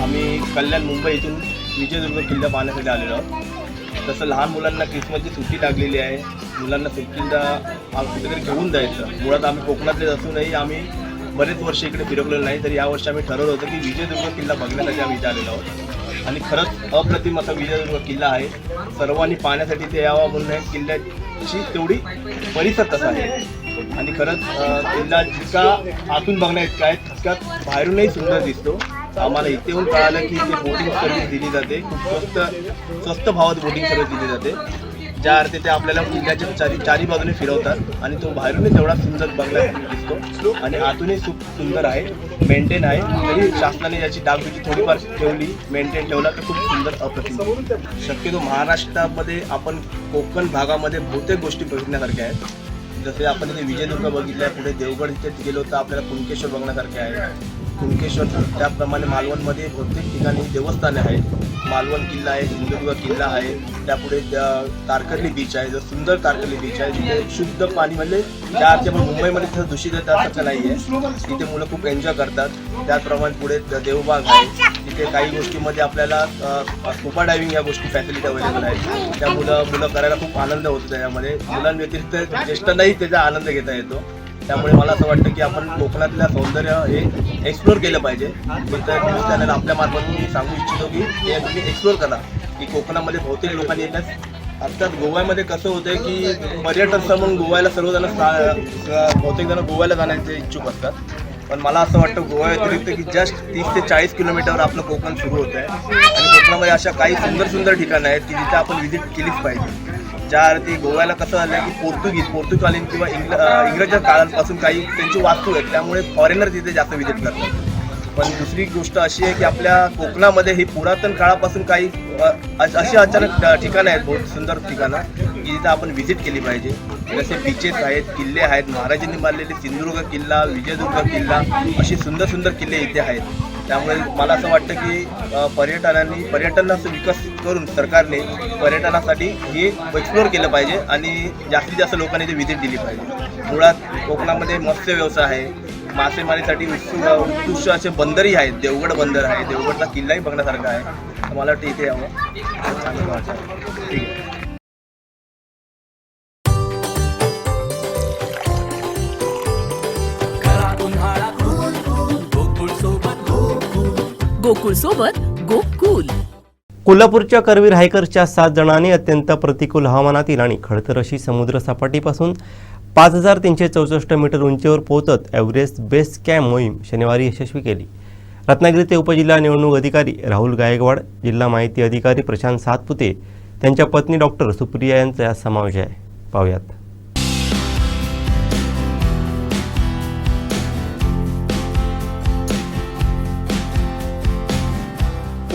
आम्ही कल्याण मुंबई इथून विजयदुर्ग किल्ला पाहण्यासाठी आलेलो आहोत. तसं लहान मुलांना क्रिसमसची सुट्टी लागलेली आहे. मुलांना सुट्टीला कुठेतरी घेऊन जायचं. मुळात आम्ही कोकणातले असूनही आम्ही बरेच वर्ष इकडे फिरवलेलं नाही. तर यावर्षी आम्ही ठरवलं होतं की विजयदुर्ग किल्ला बघण्यासाठी आम्ही इथे आलेलो आहोत. आणि खरंच अप्रतिम असा विजयदुर्ग किल्ला आहे. सर्वांनी पाहण्यासाठी ते यावं म्हणून आहे. किल्ल्याची तेवढी परिसर तसा आहे. आणि खरंच किल्ला जितका आतून बघण्या इतका आहे तितका बाहेरूनही सुंदर दिसतो. आम्हाला इथे येऊन कळालं की इथे बोटिंग सर्व्हिस दिली जाते. खूप स्वस्त भावात बोटिंग सर्व्हिस दिली जाते. ज्या अर्थी ते आपल्याला किल्ल्याच्या चारी बाजूने फिरवतात आणि तो बाहेरूनही तेवढा सुंदर बघण्यासाठी दिसतो आणि आतूनही खूप सुंदर आहे. मेंटेन आहे. तरी शासनाने याची डागडुजी थोडीफार ठेवली, मेंटेन ठेवला तर खूप सुंदर अप्रतिम. शक्यतो महाराष्ट्रामध्ये आपण कोकण भागामध्ये बहुतेक गोष्टी बघण्यासारख्या आहेत. जसे आपण इथे विजयदुर्ग बघितलं आहे. पुढे देवगड इथे गेलो तर आपल्याला कुणकेश्वर बघण्यासारखे आहे. कुणकेश्वर त्याप्रमाणे मालवणमध्ये प्रत्येक ठिकाणी देवस्थाने आहेत. मालवण किल्ला आहे, सिंधुदुर्ग किल्ला आहे. त्यापुढे तारकर्ली बीच आहे. जो सुंदर तारकर्ली बीच आहे. तिथे शुद्ध पाणी म्हणजे त्या अर्थी आपण मुंबईमध्ये तिथं दूषित आहे असं नाही आहे. तिथे मुलं खूप एन्जॉय करतात. त्याचप्रमाणे पुढे देवबाग आहे. तिथे काही गोष्टीमध्ये आपल्याला स्कुबा डायव्हिंग या गोष्टी फॅसिलिटी अवेलेबल आहेत. त्या मुलं करायला खूप आनंद होतो. त्याच्यामध्ये मुलांव्यतिरिक्त ज्येष्ठांनाही त्याचा आनंद घेता येतो. त्यामुळे मला असं वाटतं की आपण कोकणातल्या सौंदर्य हे एक्सप्लोर केलं पाहिजे. मी तर न्यूज चॅनल आपल्या मार्फत मी सांगू इच्छितो की हे तुम्ही एक्सप्लोर करा की कोकणामध्ये बहुतेक लोकांनी येण्यास. आत्ताच गोव्यामध्ये कसं होतं की पर्यटन स्थळ म्हणून गोव्याला सर्वजण बहुतेक जण गोव्याला जाण्याचे इच्छुक असतात. पण मला असं वाटतं गोवा व्यतिरिक्त की जस्ट 30 ते 40 किलोमीटरवर आपलं कोकण सुरू होतं आहे. आणि कोकणामध्ये अशा काही सुंदर सुंदर ठिकाणं आहेत की जिथे आपण व्हिजिट केलीच पाहिजे. ज्या अर्थी गोव्याला कसं झालं की पोर्तुगालीन किंवा इंग्रजांच्या काळापासून काही त्यांची वास्तू आहेत. त्यामुळे फॉरेनर तिथे जास्त व्हिजिट करतात. पण दुसरी गोष्ट अशी आहे की आपल्या कोकणामध्ये ही पुरातन काळापासून काही अशी अचानक ठिकाणं आहेत, बहुत सुंदर ठिकाणं की जिथं आपण व्हिजिट केली पाहिजे. जसे बीचेस आहेत, किल्ले आहेत. महाराजांनी बांधलेले सिंधुदुर्ग किल्ला, विजयदुर्ग किल्ला अशी सुंदर सुंदर किल्ले इथे आहेत. त्यामुळे मला असं वाटतं की पर्यटनाचा विकसित करून सरकारने पर्यटनासाठी हे एक्सप्लोर केलं पाहिजे आणि जास्तीत जास्त लोकांनी ते व्हिजिट दिली पाहिजे. मुळात कोकणामध्ये मत्स्य व्यवसाय आहे. मासेमारीसाठी उत्कृष्ट असे बंदरही आहेत. देवगड बंदर आहे. देवगडचा किल्लाही बघण्यासारखा आहे. तर मला वाटतं इथे यावं. चांगलं वाटतं. ठीक आहे. गोकुळ सोबत गोकुल. कोल्हापूरच्या करवीर हायकर्सच्या 7 जणांनी अत्यंत प्रतिकूल हवामानातील आणि खडतर अशी समुद्र सपाटीपासून 5364 मीटर उंचीवर पोहोचत एव्हरेस्ट बेस कॅम्प मोहीम शनिवारी यशस्वी केली. रत्नागिरीचे उपजिल्हा निवडणूक अधिकारी राहुल गायकवाड, जिल्हा माहिती अधिकारी प्रशांत सातपुते, त्यांच्या पत्नी डॉक्टर सुप्रिया यांचा यात समावेश आहे. पाहूयात.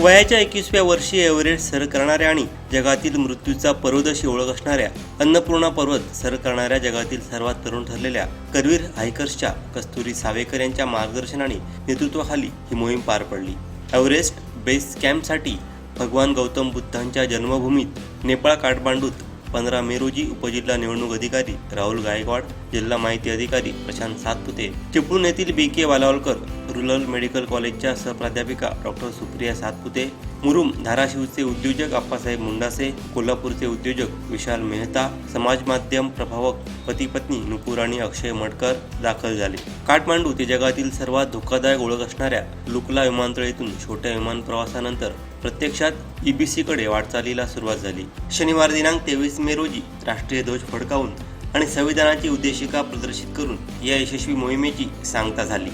वयाच्या 21व्या वर्षी एव्हरेस्ट सर करणाऱ्या आणि जगातील मृत्यूचा पर्वत अशी ओळख असणाऱ्या अन्नपूर्णा पर्वत सर करणाऱ्या जगातील सर्वात तरुण ठरलेल्या करवीर हायकर्सच्या कस्तुरी सावेकर यांच्या मार्गदर्शनाने नेतृत्वाखाली ही मोहीम पार पडली. एव्हरेस्ट बेस कॅम्पसाठी भगवान गौतम बुद्धांच्या जन्मभूमीत नेपाळ काठमांडूत 15 मे रोजी उपजिल्हा निवडणूक अधिकारी राहुल गायकवाड, जिल्हा माहिती अधिकारी प्रशांत सातपुते, चिपळूण येथील BK वालावलकर रुरल मेडिकल कॉलेजच्या सहप्राध्यापिका डॉक्टर सुप्रिया सातपुते, मुरुम धाराशिवचे उद्योजक आप्पासाहेब मुंडासे, कोल्हापूरचे उद्योजक विशाल मेहता, समाज माध्यम प्रभावक पती पत्नी नुपूर आणि अक्षय मडकर दाखल झाले. काठमांडू ते जगातील सर्वात धोकादायक ओळख असणाऱ्या लुकला विमानतळातून छोट्या विमान प्रवासानंतर प्रत्यक्षात EBCकडे वाटचालीला सुरुवात झाली. शनिवार दिनांक 23 मे रोजी राष्ट्रीय ध्वज फडकावून आणि संविधानाची उद्देशिका प्रदर्शित करून या यशस्वी मोहिमेची सांगता झाली.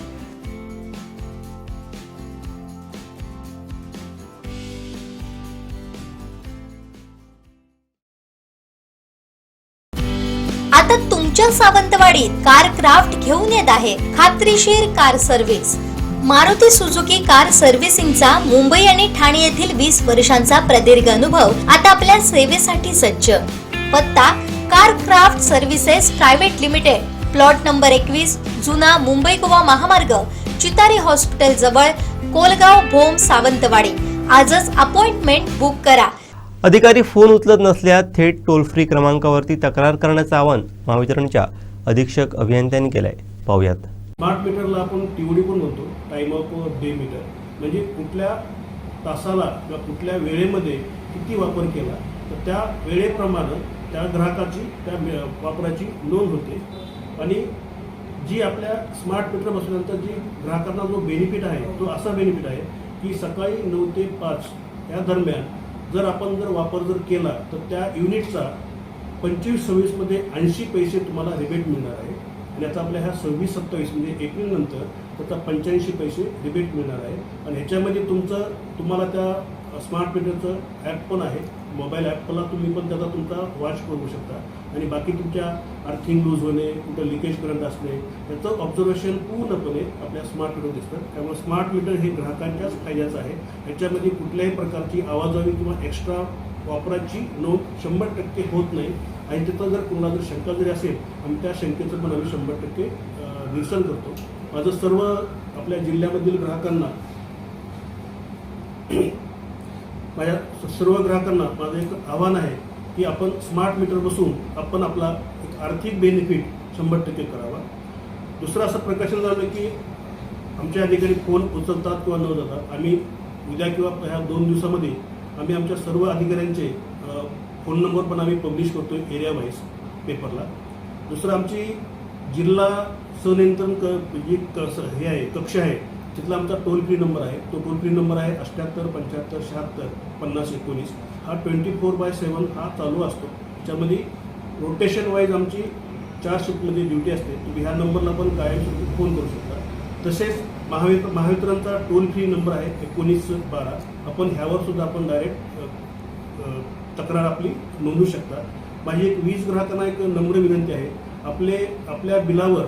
आता तुमच्या सावंतवाडीत कार क्राफ्ट घेऊन येत आहे खात्रीशीर car service. Maruti Suzuki car सर्व्हिसिंगचा मुंबई आणि ठाणे येथील 20 वर्षांचा प्रदीर्घ अनुभव आता आपल्या सेवेसाठी सज्ज. पत्ता car craft services private limited, plot number 21, जुना मुंबई गोवा महामार्ग, चितारी हॉस्पिटल जवळ, कोलगाव भोम, सावंतवाडी. आजच अपॉइंटमेंट बुक करा. अधिकारी फोन उचलत नसल्यास थेट टोल फ्री क्रमांकावरती तक्रार करण्याचं आवाहन महावितरणच्या अधीक्षक अभियंत्यांनी केलं आहे. पाहूयात. स्मार्ट मीटरला आपण TOD पण म्हणतो, टाइम ऑफ डे मीटर, म्हणजे कुठल्या तासाला किंवा कुठल्या वेळेमध्ये किती वापर केला तर त्या वेळेप्रमाणे त्या ग्राहकाची त्या वापराची नोंद होते. आणि जी आपल्या स्मार्ट मीटर बसल्यानंतर जी ग्राहकांना जो बेनिफिट आहे तो असा बेनिफिट आहे की सकाळी 9 ते 5 या दरम्यान जर आपण वापर केला तर त्या युनिटचा 25-26 मध्ये 80 पैसे तुम्हाला रिबेट मिळणार आहे. आणि आता आपल्या ह्या 26-27 म्हणजे एप्रिल नंतर त्याचा 85 पैसे रिबेट मिळणार आहे. आणि ह्याच्यामध्ये तुम्हाला त्या स्मार्ट मीटरचं ॲप पण आहे, मोबाईल ॲपला तुम्ही पण त्याचा तुमचा वॉच करू शकता. आणि बाकी तुमच्या अर्थिंग लूज होणे, कुठं लिकेज करंट असणे याचं ऑब्झर्वेशन पूर्णपणे आपल्या स्मार्ट मीटर दिसतं. त्यामुळे स्मार्ट मीटर हे ग्राहकांच्याच फायद्याचं आहे. ह्याच्यामध्ये कुठल्याही प्रकारची आवाजावी किंवा एक्स्ट्रा वापराची नोंद 100% होत नाही. आणि तिथं जर कोणाला जर शंका जरी असेल आम्ही त्या शंकेचं पण आम्ही 100% निरसन करतो. माझं सर्व आपल्या जिल्ह्यामधील ग्राहकांना माझं एक आव्हान आहे की आपण स्मार्ट मीटर बसून आपण आपला एक आर्थिक बेनिफिट 100% करावा. दुसरं असं प्रकाशन झालं की आमचे अधिकारी फोन उचलतात किंवा न उचलतात. आम्ही उद्या किंवा ह्या 2 दिवसामध्ये आम्ही आमच्या सर्व अधिकाऱ्यांचे फोन नंबर पण आम्ही पब्लिश करतो एरिया वाईज पेपरला. दुसरं आमची जिल्हा सनियंत्रण हे आहे कक्ष आहे, तिथला आमचा टोल फ्री नंबर आहे. तो टोल फ्री नंबर आहे 78 75 76 50 19. हा 24/7 हा चालू असतो. त्याच्यामध्ये रोटेशन वाईज आमची 4 शिफ्टमध्ये ड्युटी असते. तुम्ही ह्या नंबरला पण कायमस्वरूपी फोन करू शकता. तसेच महावितरणचा टोल फ्री नंबर आहे 1912. आपण ह्यावर सुद्धा आपण डायरेक्ट तक्रार आपली नोंदवू शकता. माझी एक 20 ग्राहकांना एक नम्र विनंती आहे, आपल्या बिलावर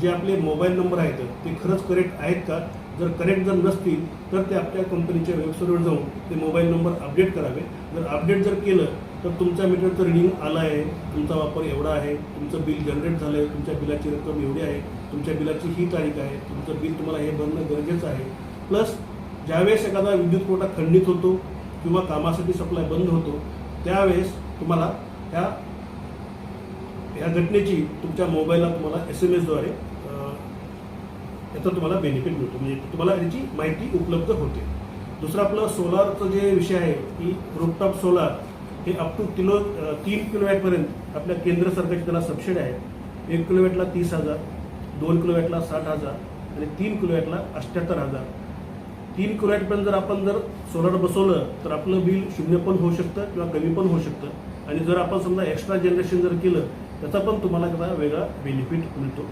जे आपले मोबाईल नंबर आहेत ते खरंच करेक्ट आहेत का? जर करेक्ट जर नसतील तर ते आपल्या कंपनीच्या वेबसाईटवर जाऊन ते मोबाईल नंबर अपडेट करावे. जर अपडेट जर केलं तर तुमच्या मीटरचं रिडिंग आलं आहे, तुमचा वापर एवढा आहे, तुमचं बिल जनरेट झालं आहे, तुमच्या बिलाची रक्कम एवढी आहे, तुमच्या बिलाची ही तारीख आहे, तुमचं बिल तुम्हाला हे भरणं गरजेचं आहे. प्लस ज्यावेळेस एखादा विद्युत पुरवठा खंडित होतो किंवा कामासाठी सप्लाय बंद होतो त्यावेळेस तुम्हाला ह्या घटनेची तुमच्या मोबाईलला तुम्हाला SMS द्वारे याचा तुम्हाला बेनिफिट मिळतो, म्हणजे तुम्हाला याची माहिती उपलब्ध होते. दुसरं आपलं सोलारचं जे विषय आहे की रूफटॉप सोलार हे अप टू 3 किलोवॅटपर्यंत आपल्या केंद्र सरकारची त्याला सबसिडी आहे. 1 किलोवॅटला 30,000, 2 किलोवॅटला 60,000 आणि 3 किलोवॅटला 78,000. 3 किलोवॅटपर्यंत जर आपण सोलार बसवलं तर आपलं बिल 0 पण होऊ शकतं किंवा कमी पण होऊ शकतं. आणि जर आपण समजा एक्स्ट्रा जनरेशन जर केलं त्याचा पण तुम्हाला त्याचा वेगळा बेनिफिट मिळतो.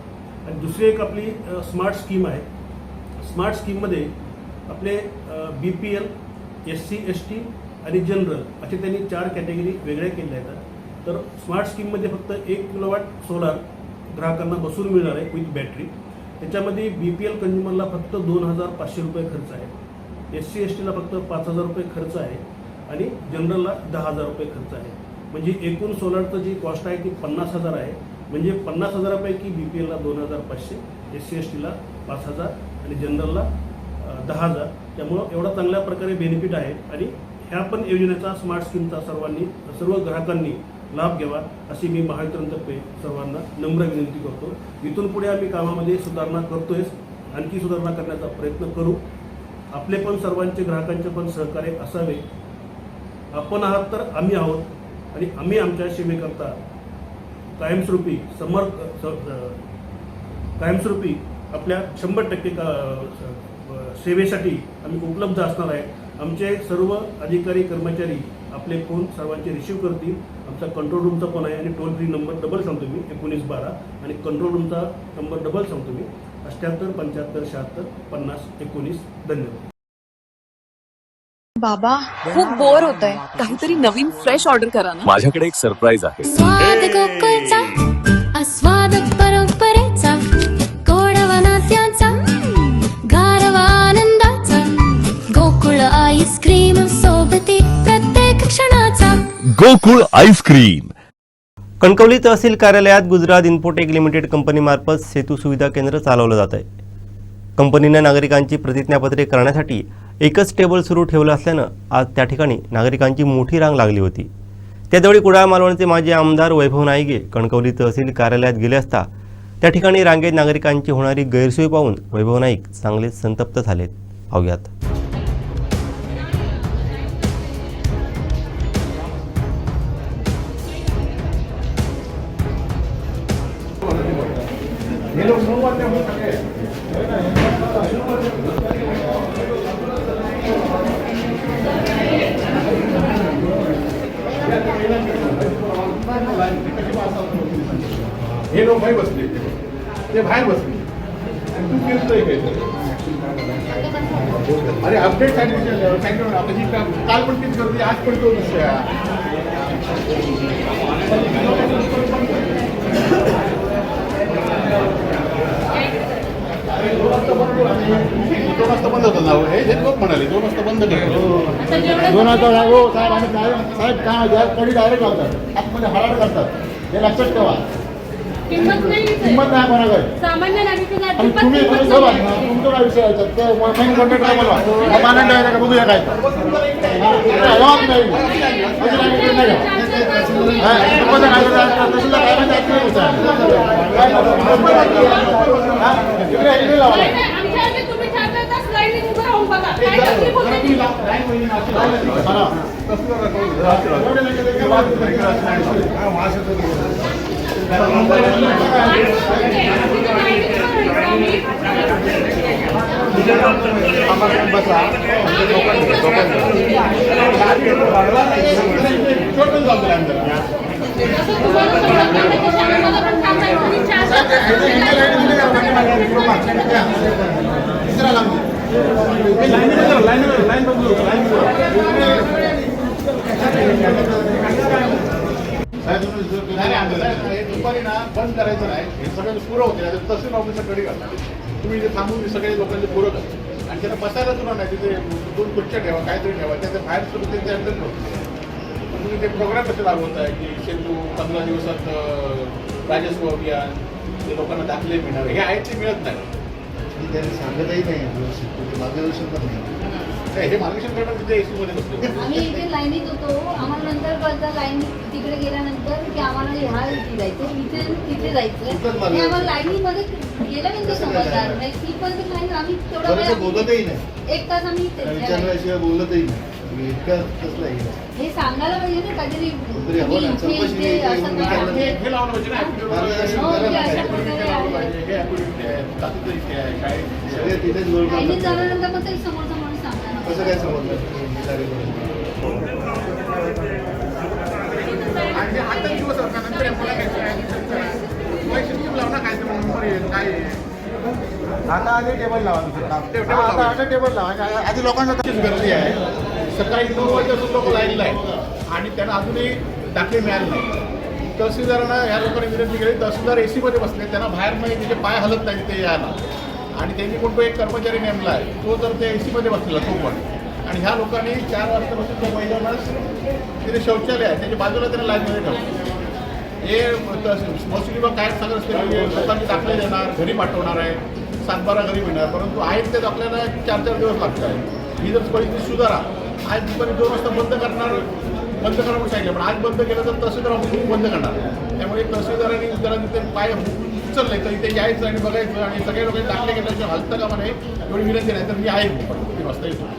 आणि दुसरी एक आपली स्मार्ट स्कीम आहे. स्मार्ट स्कीममध्ये आपले BPL, SC, ST आणि जनरल असे त्यांनी 4 कॅटेगरी वेगळ्या केल्या आहेत. तर स्मार्ट स्कीममध्ये फक्त 1 किलोवॅट सोलार ग्राहकांना बसून मिळणार आहे विथ बॅटरी. त्याच्यामध्ये BPL कंझ्युमरला फक्त 2,500 रुपये खर्च आहे, SC STला फक्त 5,000 रुपये खर्च आहे आणि जनरलला 10,000 रुपये खर्च आहे. म्हणजे एकूण सोलारचं जी कॉस्ट आहे ती 50,000 आहे. म्हणजे 50,000पैकी BPLला 2,500, SC STला 5,000 आणि जनरलला 10,000. त्यामुळं एवढा चांगल्या प्रकारे बेनिफिट आहे आणि ह्या पण योजनेचा स्मार्ट स्कीमचा सर्व ग्राहकांनी लाभ घ्यावा अशी मी महावितरणतर्फे सर्वांना नम्र विनंती करतो. इथून पुढे आम्ही कामामध्ये सुधारणा करतोय, आणखी सुधारणा करण्याचा प्रयत्न करू. आपले पण सर्वांचे ग्राहकांचे पण सहकार्य असावे. आपण आहात तर आम्ही आहोत आणि आम्ही आमच्या सेवेकरता कायमस्वरूपी कायमस्वरूपी आपल्या 100% सेवेसाठी आम्ही उपलब्ध असणार आहे. आमचे सर्व अधिकारी कर्मचारी आपले फोन सर्वांचे रिसीव्ह करतील. आमचा कंट्रोल रूमचा पण आहे आणि टोल फ्री नंबर डबल सांगतो मी 1912 आणि कंट्रोल रूमचा नंबर डबल सांगतो मी 78 75 76 50 19. धन्यवाद. बाबा खूप बोर होतंय, काहीतरी नवीन फ्रेश ऑर्डर करा ना. माझ्याकडे एक सरप्राईज आहे. स्वाद गोकुळचा, आस्वाद परंपरेचा, गोडवा नात्याचा, गारवा आनंदाचा, गोकुळ आईस्क्रीम सोबती प्रत्येक क्षणाचा. गोकुळ आईस्क्रीम. कणकवली तहसील कार्यालयात गुजरात इन्फोटेक लिमिटेड कंपनीमार्फत सेतू सुविधा केंद्र चालवलं जात आहे. कंपनीनं नागरिकांची प्रतिज्ञापत्रे करण्यासाठी एकच टेबल सुरू ठेवलं असल्यानं आज त्या ठिकाणी नागरिकांची मोठी रांग लागली होती. त्यावेळी कुडाळ मालवणचे माजी आमदार वैभव नाईगे कणकवली तहसील कार्यालयात गेले असता त्या ठिकाणी रांगेत नागरिकांची होणारी गैरसोय पाहून वैभव नाईक चांगले संतप्त झालेत. पाहूयात. हे लोक बाहेर बसले, ते बाहेर बसले आणि तू फिरतोय काय? अरे अपडेट सांगितलं आता जी काल पण तीच करते, आज पण तो दुसऱ्या. दोन वाजता बंद होतं ना हे लोक म्हणाले 2 वाजता बंद करतो. 2 वाजता लागो साहेब आणि साहेब काय कडी डायरेक्ट लावतात, आतमध्ये हराड करतात. हे लक्षात ठेवा. किंमत नाही कोणाकडे. सामान्य नागरिकांना आणि तुम्ही तुमचं काय विषय आहे ते मेन कॉन्ट्रॅक्टर बोलवा. मानंड आहे का बघूया काय जबाब नाही. दुपारी ना बंद करायचं नाही, हे सगळं पुरं होते. तहसील ऑफिसर कडी घालतात. तुम्ही इथे थांबून सगळे लोकांचे पुरं करा आणि त्यांना बसायला सुद्धा नाही. तिथे 2 खुर्च्या ठेवा, काहीतरी ठेवा. त्याच्या बाहेर सुरू त्यांचे अंतर ठेवतो. तुम्ही ते प्रोग्राम कसे राबवताय की सेतू 15 दिवसात राजस्व अभियान, ते लोकांना दाखले मिळणार, हे आहेत ते मिळत नाही. त्यांनी सांगतही नाही, मार्गदर्शन पण नाही. हे मार्गदर्शन करणार तिथे एसीमध्ये बसतो. आम्ही इथे लाईनीत होतो. आम्हाला नंतर कळतं लाईन तिकडे गेल्यानंतर की आम्हाला ह्या इथे जायचं, इथे तिथे जायचं. आम्हाला लाईनीमध्ये गेल्यानंतर समजणार नाही. ती पण लाईन आम्ही तेवढा वेळ बोलतही नाही. 1 तास आम्ही विचारल्याशिवाय बोलतही नाही. इतकं कसलं आहे हे सांगायला पाहिजे ना काहीतरी हे लावलं पाहिजे ना. लाईनीत जाण्यानंतर पण तरी समोरचा माणूस सांगणार कसं काय समजलं. आता दिवस नंतर काय आता आधी टेबल लावा दुसरा. आता टेबल लावा आधी लोकांना गर्दी आहे. सकाळी 9 वाजल्यापासून लोक लाईनला आहेत आणि त्यांना अजूनही दाखले मिळाले नाही. तहसीलदारांना ह्या लोकांनी विनंती केली. तहसीलदार एसीमध्ये बसले, त्यांना बाहेर नाही, तिचे पाय हलत नाही ते यायला. आणि त्यांनी कोणतो एक कर्मचारी नेमला आहे, तो तर त्या एसीमध्ये बसलेला तो पण. आणि ह्या लोकांनी 4 वाजतापासून त्या महिलांनाच तिथे शौचालय आहे त्याच्या बाजूला त्यांना लाईनमध्ये ठेवलं. हे महसूल विभाग काय सांगत असते, लोकांचे दाखले देणार, घरी पाठवणार आहे, 7-12 घरी मिळणार, परंतु आहेत तेच आपल्याला 4-4 दिवस लागत आहे. ही जर परिस्थिती सुधारा. आज दुपारी 2 वाजता बंद करा म्हणून सांगितलं, पण आज बंद केलं तर तहसीलदार ऑफिस बंद करणार. त्यामुळे तहसीलदारांनी जरा तिथे पाय उचलले तर इथे यायचं आणि बघायचं आणि सगळ्या लोकांनी दाखले घेतल्याशिवाय हलतं का म्हणे एवढी विनंती नाही. तर मी आहे 3 वाजता येतो.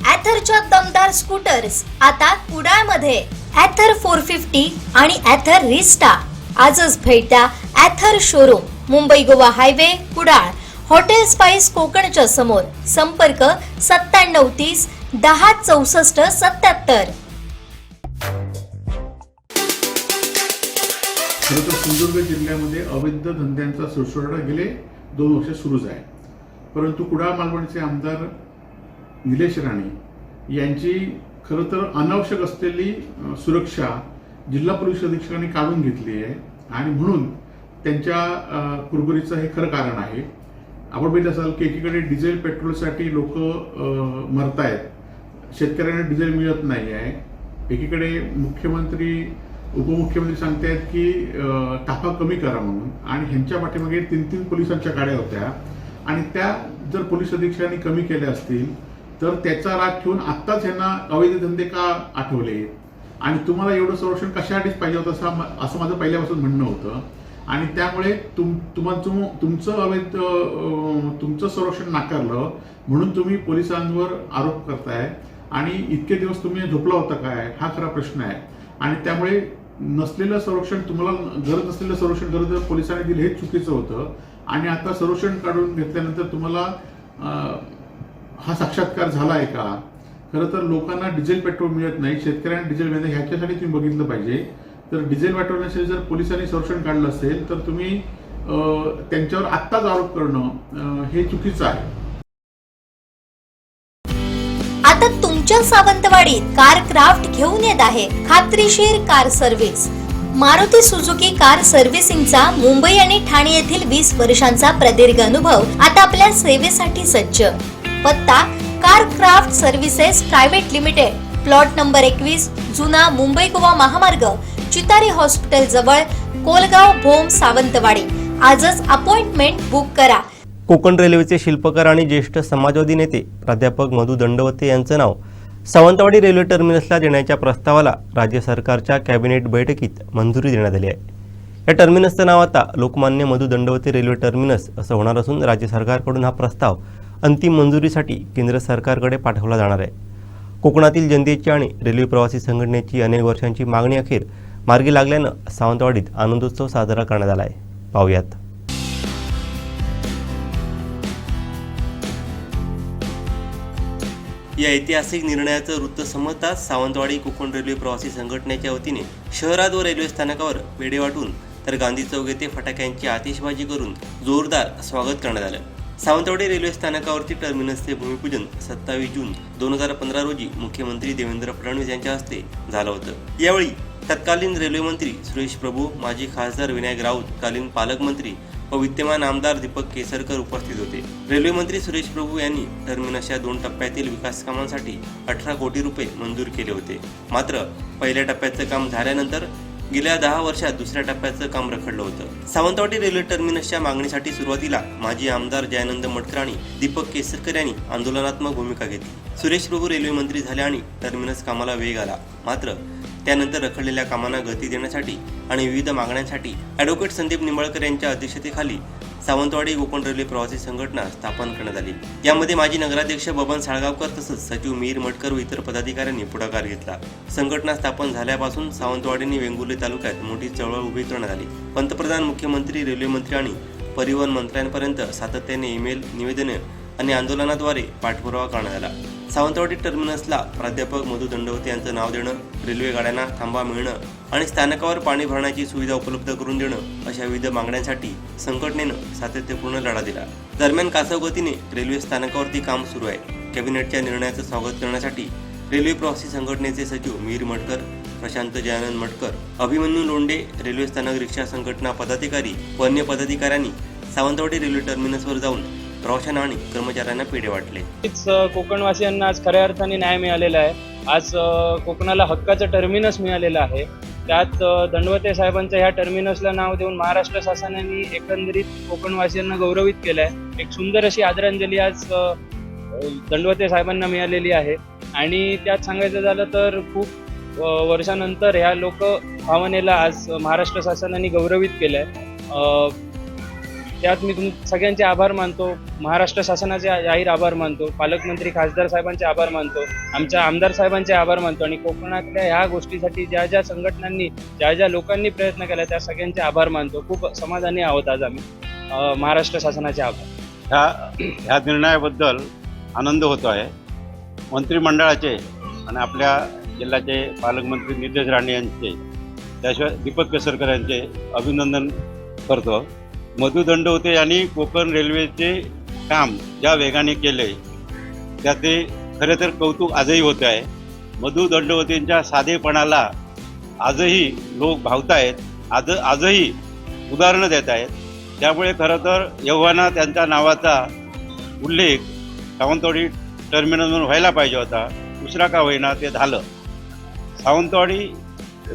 ॲथरच्या दमदार स्कूटर्स आता कुडाळमध्ये. ॲथर 450 आणि ॲथर रिस्टा. आजच भेट द्या Ather showroom, Mumbai Goa highway, Kudal. Hotel spice कोकणच्या समोर. संपर्क 9730 10 64 77. खरं तर सिंधुदुर्ग जिल्ह्यामध्ये अवैध धंद्यांचा सुळसुळाट गेले 2 वर्ष सुरूच आहे. परंतु कुडाळ मालवणचे आमदार निलेश राणे यांची खरं तर अनावश्यक असलेली सुरक्षा जिल्हा पोलीस अधीक्षकांनी काढून घेतली आहे आणि म्हणून त्यांच्या कुरबुरीचं हे खरं कारण आहे. आपण बघितलं असाल की एकीकडे डिझेल पेट्रोलसाठी लोक मरतायत, शेतकऱ्यांना डिझेल मिळत नाही आहे. एकीकडे मुख्यमंत्री उपमुख्यमंत्री सांगतायत की ताफा कमी करा म्हणून, आणि ह्यांच्या पाठीमागे 3 पोलिसांच्या गाड्या होत्या आणि त्या जर पोलीस अधीक्षकांनी कमी केल्या असतील तर त्याचा राग ठेवून आत्ताच ह्यांना अवैध धंदे का आठवले आणि तुम्हाला एवढं संरक्षण कशासाठीच पाहिजे होतं असं माझं पहिल्यापासून म्हणणं होतं. आणि त्यामुळे तुमचं संरक्षण नाकारलं म्हणून तुम्ही पोलिसांवर आरोप करताय आणि इतके दिवस तुम्ही झोपला होता काय हा खरा प्रश्न आहे. आणि त्यामुळे नसलेलं संरक्षण तुम्हाला गरज असलेलं संरक्षण गरज पोलिसांनी दिलं हे चुकीचं होतं. आणि आता संरक्षण काढून घेतल्यानंतर तुम्हाला हा साक्षात्कार झाला आहे का? खरं तर लोकांना डिझेल पेट्रोल मिळत नाही, शेतकऱ्यांना डिझेल मिळत नाही, ह्याच्यासाठी तुम्ही बघितलं पाहिजे. तर डिझेल पेट्रोलसाठी जर पोलिसांनी संरक्षण काढलं असेल तर तुम्ही त्यांच्यावर आत्ताच आरोप करणं हे चुकीचं आहे. आता तुमच्या सावंतवाडीत कार क्राफ्ट घेऊन येत आहे खात्रीशीर car service. Maruti Suzuki car सर्व्हिसिंगचा मुंबई आणि ठाणे येथील 20 वर्षांचा प्रदीर्घ अनुभव आता आपल्या सेवेसाठी सज्ज. पत्ता car craft services private limited, plot number 21, जुना मुंबई गोवा महामार्ग, चितारी हॉस्पिटल जवळ, कोलगाव भोम, सावंतवाडी. आजच अपॉइंटमेंट बुक करा. कोकण रेल्वेचे शिल्पकार आणि ज्येष्ठ समाजवादी नेते प्राध्यापक मधु दंडवते यांचं नाव सावंतवाडी रेल्वे टर्मिनसला देण्याच्या प्रस्तावाला राज्य सरकारच्या कॅबिनेट बैठकीत मंजुरी देण्यात आली आहे. या टर्मिनसचं नाव आता लोकमान्य मधु दंडवते रेल्वे टर्मिनस असं होणार असून राज्य सरकारकडून हा प्रस्ताव अंतिम मंजुरीसाठी केंद्र सरकारकडे पाठवला जाणार आहे. कोकणातील जनतेची आणि रेल्वे प्रवासी संघटनेची अनेक वर्षांची मागणी अखेर मार्गी लागल्यानं सावंतवाडीत आनंदोत्सव साजरा करण्यात आला आहे. पाहूयात. या ऐतिहासिक निर्णयाचं वृत्त समजताच सावंतवाडी कोकण रेल्वे प्रवासी संघटनेच्या वतीने शहरात व रेल्वे स्थानकावर पेढे वाटून तर गांधी चौक येथे फटाक्यांची आतिषबाजी करून जोरदार स्वागत करण्यात आलं. सावंतवाडी रेल्वे स्थानकावरती टर्मिनसचे भूमिपूजन 27 जून 2015 रोजी मुख्यमंत्री देवेंद्र फडणवीस यांच्या हस्ते झालं होतं. यावेळी तत्कालीन रेल्वे मंत्री सुरेश प्रभू, माजी खासदार विनायक राऊत, कालीन पालकमंत्री व विद्यमान आमदार दीपक केसरकर उपस्थित होते. रेल्वे मंत्री सुरेश प्रभू यांनी टर्मिनसच्या 2 टप्प्यातील विकास कामांसाठी 18 कोटी रुपये मंजूर केले होते. मात्र पहिल्या टप्प्याचं काम झाल्यानंतर गेल्या 10 वर्षात दुसऱ्या टप्प्याचं काम रखडलं होतं. सावंतवाडी रेल्वे टर्मिनसच्या मागणीसाठी सुरुवातीला माजी आमदार जयानंद मटकर आणि दीपक केसरकर यांनी आंदोलनात्मक भूमिका घेतली. सुरेश प्रभू रेल्वे मंत्री झाले आणि टर्मिनस कामाला वेग आला. मात्र त्यानंतर रखडलेल्या कामांना गती देण्यासाठी आणि विविध मागण्यांसाठी ॲडव्होकेट संदीप निंबाळकर यांच्या अध्यक्षतेखाली सावंतवाडी कोकण रेल्वे प्रवासी संघटना स्थापन करण्यात आली. यामध्ये माजी नगराध्यक्ष बबन साळगावकर तसंच सचिव मीर मटकर व इतर पदाधिकाऱ्यांनी पुढाकार घेतला. संघटना स्थापन झाल्यापासून सावंतवाडी आणि वेंगुर्ले तालुक्यात मोठी चळवळ उभी करण्यात आली. पंतप्रधान, मुख्यमंत्री, रेल्वे मंत्री आणि परिवहन मंत्र्यांपर्यंत सातत्याने ईमेल, निवेदने आणि आंदोलनाद्वारे पाठपुरावा करण्यात आला. सावंतवाडी टर्मिनसला प्राध्यापक मधु दंडवते यांचं नाव देणं, रेल्वे गाड्यांना थांबा मिळणं आणि स्थानकावर पाणी भरण्याची सुविधा उपलब्ध करून देणं अशा विविध मागण्यांसाठी संघटनेनं सातत्यपूर्ण लढा दिला. दरम्यान कासव गतीने रेल्वे स्थानकावरती काम सुरू आहे. कॅबिनेटच्या निर्णयाचं स्वागत करण्यासाठी रेल्वे प्रवासी संघटनेचे सचिव मीर मटकर, प्रशांत जयानंद मटकर, अभिमन्यू लोंढे, रेल्वे स्थानक रिक्षा संघटना पदाधिकारी व अन्य पदाधिकाऱ्यांनी सावंतवाडी रेल्वे टर्मिनसवर जाऊन प्रवाशांना आणि कर्मचाऱ्यांना पेढे वाटले. कोकणवासियांना आज खऱ्या अर्थाने न्याय मिळालेला आहे. आज कोकणाला हक्काचं टर्मिनस मिळालेलं आहे. त्यात दंडवते साहेबांच्या ह्या टर्मिनसला नाव देऊन महाराष्ट्र शासनाने एकंदरीत कोकणवासियांना गौरवित केलं आहे. एक सुंदर अशी आदरांजली आज दंडवते साहेबांना मिळालेली आहे. आणि त्यात सांगायचं झालं तर खूप वर्षानंतर ह्या लोक भावनेला आज महाराष्ट्र शासनाने गौरवित केलं आहे. त्यात मी सगळ्यांचे आभार मानतो. महाराष्ट्र शासनाचे जाहीर आभार मानतो. पालकमंत्री खासदार साहेबांचे आभार मानतो. आमच्या आमदार साहेबांचे आभार मानतो. आणि कोकणातल्या ह्या गोष्टीसाठी ज्या ज्या संघटनांनी ज्या ज्या लोकांनी प्रयत्न केला त्या सगळ्यांचे आभार मानतो. खूप समाधानी आहोत आज आम्ही. महाराष्ट्र शासनाचे आभार. ह्या निर्णयाबद्दल आनंद होतो आहे. मंत्रिमंडळाचे आणि आपल्या जिल्ह्याचे पालकमंत्री नितेश राणे यांचे, त्याशिवाय दीपक केसरकर यांचे अभिनंदन करतो. मधु दंडवते यांनी कोकण रेल्वेचे काम ज्या वेगाने केले त्याचे खरे तर कौतुक आजही होते आहे. मधु दंडवतेंच्या साधेपणाला आजही लोक भावत आहेत. आजही उदाहरणं देत आहेत. त्यामुळे खरं तर एव्हाना त्यांच्या नावाचा उल्लेख सावंतवाडी टर्मिनलवर व्हायला पाहिजे होता. दुसरा का होईना ते झालं. सावंतवाडी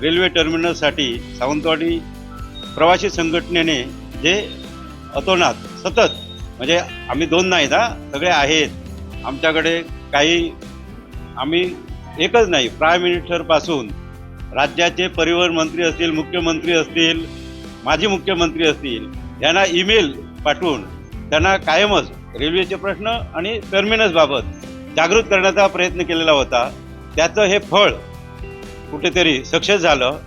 रेल्वे टर्मिनलसाठी सावंतवाडी प्रवासी संघटनेने जे अतोनात सतत, म्हणजे आम्ही दोन नाहीत सगळे आहेत आमच्याकडे. काही आम्ही एकच नाही, प्राईम मिनिस्टरपासून राज्याचे परिवहन मंत्री असतील, मुख्यमंत्री असतील, माजी मुख्यमंत्री असतील, यांना ईमेल पाठवून त्यांना कायमच रेल्वेचे प्रश्न आणि टर्मिनसबाबत जागृत करण्याचा प्रयत्न केलेला होता. त्याचं हे फळ कुठेतरी सक्सेस झालं.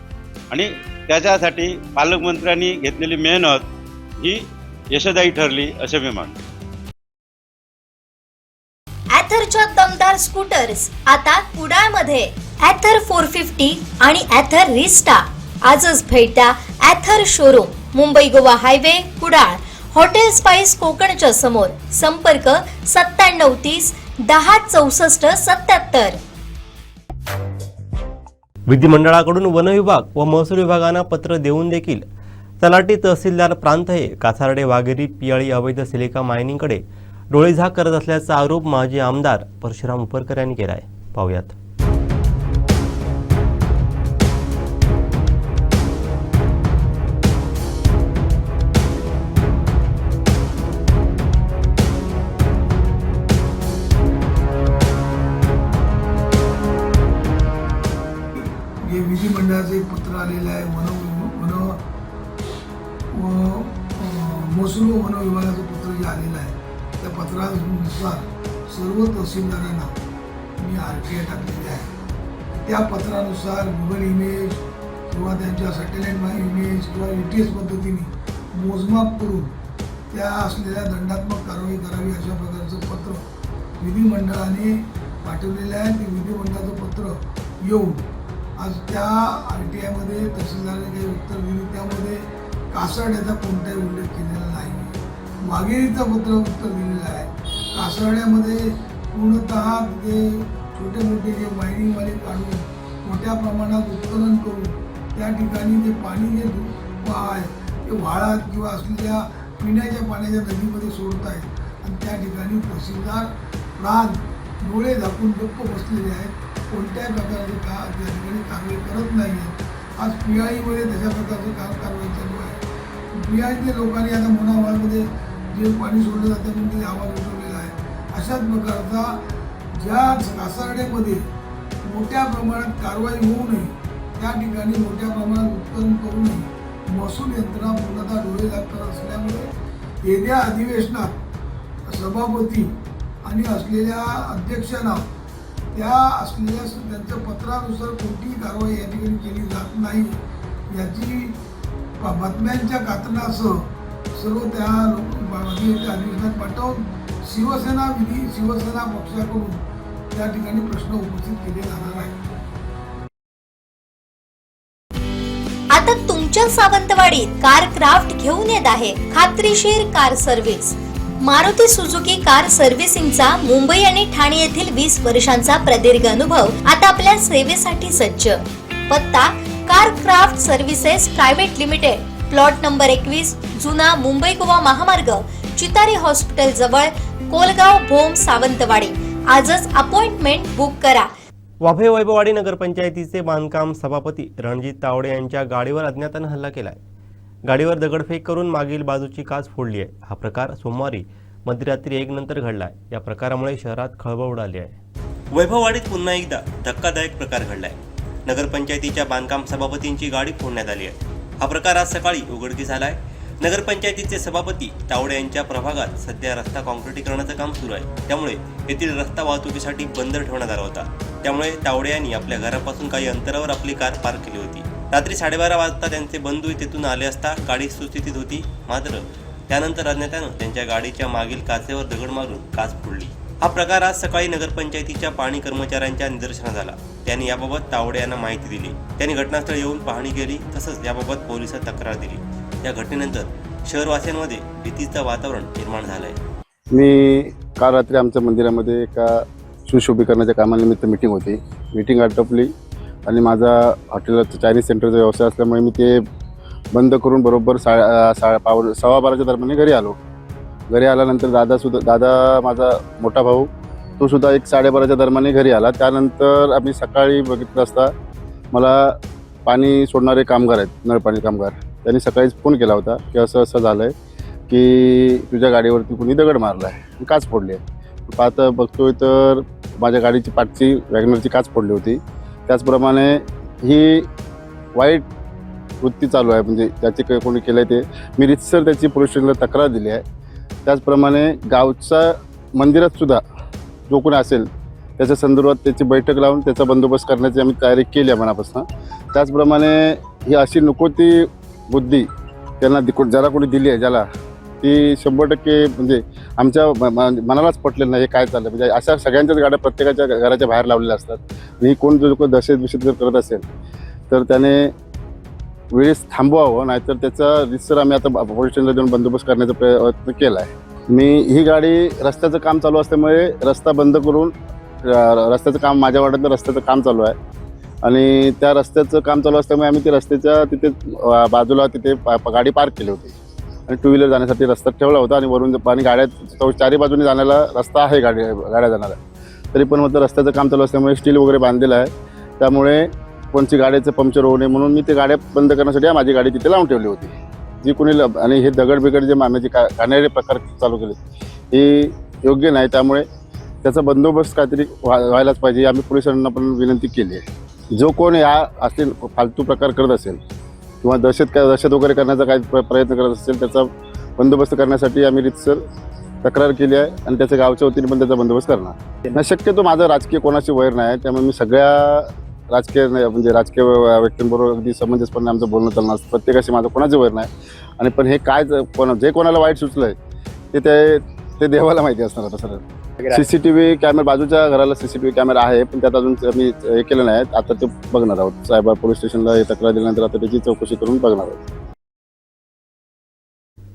आणि त्याच्यासाठी पालकमंत्र्यांनी घेतलेली मेहनत ही यशदायी ठरली असे मी मानतो. ॲथरच्या दमदार स्कूटर्स आता कुडाळमध्ये. ॲथर 450 आणि ॲथर रिस्टा. आजच भेट द्या Ather showroom, Mumbai Goa highway, Kudal. Hotel spice कोकणच्या समोर. संपर्क 9730 10 64 77. विधिमंडळाकडून वन विभाग व महसूल विभागांना पत्र देऊन देखील तलाठी, तहसीलदार, प्रांत हे कासारडे, वाघेरी, पियाळी अवैध सिलिका मायनिंगकडे डोळेझाक करत असल्याचा आरोप माजी आमदार परशुराम उपरकर यांनी केला आहे. पाहूयात. हे विधिमंडळाचे पत्र आलेलं आहे. महसूल व वन विभागाचं पत्र जे आलेलं आहे त्या पत्रानुसार सर्व तहसीलदारांना मी RTI टाकलेली आहे. त्या पत्रानुसार गुगल इमेज किंवा त्यांच्या सॅटेलाईट इमेज किंवा ETS पद्धतीने मोजमाप करून त्या असलेल्या दंडात्मक कारवाई करावी अशा प्रकारचं पत्र विधिमंडळाने पाठवलेलं आहे. ते विधिमंडळाचं पत्र येऊन आज त्या RTIमध्ये तहसीलदाराने काही उत्तर दिली. त्यामध्ये कासारड्याचा कोणताही उल्लेख केलेला नाही. वाघेरीचं उत्तर दिलेलं आहे. कासारड्यामध्ये पूर्णतः ते छोटे मोठे जे मायनिंगवाले काढून मोठ्या प्रमाणात उत्खनन करून त्या ठिकाणी जे पाणी जे आहे ते वाळात किंवा असलेल्या पिण्याच्या पाण्याच्या नदीमध्ये सोडत आहेत. आणि त्या ठिकाणी तहसीलदार प्रांत डोळे झाकून गप्प बसलेले आहेत. कोणत्याही प्रकारचं त्या ठिकाणी कारवाई करत नाही आहेत. आज पियाळीमध्ये तशा प्रकारचं कारवाई चालू आहे. पियाळीच्या लोकांनी आता मोनावाळमध्ये जे पाणी सोडलं जातं म्हणून ते आवाज उठवलेला आहे. अशाच प्रकारचा ज्या कासारड्यामध्ये मोठ्या प्रमाणात कारवाई होऊ नये त्या ठिकाणी मोठ्या प्रमाणात उत्खनन करू नये महसूल यंत्रणा पूर्णतः डोळेझाक करत असल्यामुळे येत्या अधिवेशनात सभापती आणि असलेल्या अध्यक्षांना त्या असलेल्या त्यांच्या पत्रानुसार कोणतीही कारवाई या ठिकाणी केली जात नाही याची बातम्यांच्या कात्रणासह सर्व त्या अधिवेशनात पाठवून शिवसेना पक्षाकडून त्या ठिकाणी प्रश्न उपस्थित केले जाणार आहे. आता तुमच्या सावंतवाडीत कार क्राफ्ट घेऊन येत आहे खात्रीशीर car service. Maruti Suzuki car सर्व्हिसिंगचा मुंबई आणि ठाणे येथील 20 वर्षांचा प्रदीर्घ अनुभव आता आपल्या सेवेसाठी सज्ज. पत्ता car craft services private limited, plot number 21, जुना मुंबई गोवा महामार्ग, चितारी हॉस्पिटल जवळ, कोलगाव, भोम, सावंतवाडी. आजच अपॉइंटमेंट बुक करा. वाफे वैभववाडी नगरपंचायतीचे बांधकाम सभापती रणजित तावडे यांच्या गाडीवर अज्ञातानं हल्ला केलाय. गाडीवर दगडफेक करून मागील बाजूची काच फोडली आहे. हा प्रकार सोमवारी मध्यरात्री 1 नंतर घडलाय. या प्रकारामुळे शहरात खळबळ उडाली आहे. वैभववाडीत पुन्हा एकदा धक्कादायक प्रकार घडलाय. नगरपंचायतीच्या बांधकाम सभापतींची गाडी फोडण्यात आली आहे. हा प्रकार आज सकाळी उघडकीस आलाय. नगरपंचायतीचे सभापती तावडे यांच्या प्रभागात सध्या रस्ता काँक्रिटीकरणाचं काम सुरू आहे. त्यामुळे येथील रस्ता वाहतुकीसाठी बंद ठेवण्यात आला होता. त्यामुळे तावडे यांनी आपल्या घरापासून काही अंतरावर आपली कार पार्क केली होती. रात्री 12:30 वाजता त्यांचे बंधू तेथून आले असता गाडी सुस्थितीत होती. मात्र त्यानंतर अज्ञातानं त्यांच्या गाडीच्या मागील काचेवर दगड मारून काच फोडली. हा प्रकार आज सकाळी नगरपंचायतीच्या पाणी कर्मचाऱ्यांच्या निदर्शनास आला. त्यांनी याबाबत तावडे यांना माहिती दिली. त्यांनी घटनास्थळी येऊन पाहणी केली, तसंच याबाबत पोलिसात तक्रार दिली. या घटनेनंतर शहरवासियांमध्ये भीतीचं वातावरण निर्माण झालंय. मी काल रात्री आमच्या मंदिरामध्ये एका सुशोभीकरणाच्या कामानिमित्त मीटिंग होती. मीटिंग आटोपली आणि माझा हॉटेलचा चायनीज सेंटरचा व्यवसाय असल्यामुळे मी ते बंद करून बरोबर 12:15 दरम्यान घरी आलो. घरी आल्यानंतर दादा माझा मोठा भाऊ तो सुद्धा 12:30 दरम्यान घरी आला. त्यानंतर आम्ही सकाळी बघितलं असता मला पाणी सोडणारे कामगार आहेत, नळपाणी कामगार, त्यांनी सकाळीच फोन केला होता की असं असं झालं आहे की तुझ्या गाडीवरती कुणी दगड मारला आहे, काच फोडली आहे. पाहता बघतोय तर माझ्या गाडीची पाठची वॅगनरची काच फोडली होती. त्याचप्रमाणे ही वाईट वृत्ती चालू आहे, म्हणजे त्याचे कोणी केलं आहे ते मी रितसर त्याची पोलीस स्टेशनला तक्रार दिली आहे. त्याचप्रमाणे गावचा मंदिरात सुद्धा जो कोणी असेल त्याच्या संदर्भात त्याची बैठक लावून त्याचा बंदोबस्त करण्याची आम्ही तयारी केली आहे मनापासून. त्याचप्रमाणे ही अशी नको ती बुद्धी त्यांना जरा कोणी दिली आहे ज्याला ती 100% म्हणजे आमच्या मनालाच पटलेलं नाही हे काय चाललं. म्हणजे अशा सगळ्यांच्याच गाड्या प्रत्येकाच्या घराच्या बाहेर लावलेल्या असतात. ही कोण जो लोक दहशत जर करत असेल तर त्याने वेळेस थांबवावं, नाहीतर त्याचा रितसर आम्ही आता पोलीस स्टेशनला देऊन बंदोबस्त करण्याचा प्रयत्न केला आहे. मी ही गाडी रस्त्याचं काम चालू असल्यामुळे रस्ता बंद करून रस्त्याचं काम माझ्या वाड्यातलं रस्त्याचं काम चालू आहे आणि त्या रस्त्याचं काम चालू असल्यामुळे आम्ही ते रस्त्याच्या तिथे बाजूला तिथे गाडी पार्क केली होती आणि 2 व्हीलर जाण्यासाठी रस्ता ठेवला होता आणि वरून आणि गाड्या चारी बाजूने जाण्याला रस्ता आहे गाड्या जाणारा. तरी पण म्हटलं रस्त्याचं काम चालू असल्यामुळे स्टील वगैरे बांधलेलं आहे, त्यामुळे कोणची गाड्याचं पंक्चर होऊ नये म्हणून मी ते गाड्या बंद करण्यासाठी माझी गाडी तिथे लावून ठेवली होती. जी कोणी आणि हे दगड बिगड जे मारण्याचे घाणेरडे प्रकार चालू केले हे योग्य नाही. त्यामुळे त्याचा बंदोबस्त काहीतरी व्हायलाच पाहिजे. आम्ही पोलिसांना पण विनंती केली आहे. जो कोण या असतील फालतू प्रकार करत असेल किंवा दहशत वगैरे करण्याचा काही प्रयत्न करत असेल त्याचा बंदोबस्त करण्यासाठी आम्ही रितसर तक्रार केली आहे आणि त्याच्या गावच्या वतीने पण त्याचा बंदोबस्त करणार. शक्यतो माझं राजकीय कोणाची वैर नाही, त्यामुळे मी सगळ्या राजकीय व्यक्तींबरोबर अगदी समंजसपणे आमचं बोलणं चालणार असतं. प्रत्येकाशी माझं कोणाचं वैर नाही. आणि पण हे काय जे कोणाला वाईट सुचलं आहे ते देवाला माहिती असणार. आता सर CCTV कॅमेरा बाजूच्या घराला CCTV कॅमेरा आहे, पण त्यात अजून आम्ही हे केलं नाही. आता ते बघणार आहोत. साहेब पोलीस स्टेशनला हे तक्रार दिल्यानंतर आता त्याची चौकशी करून बघणार आहोत.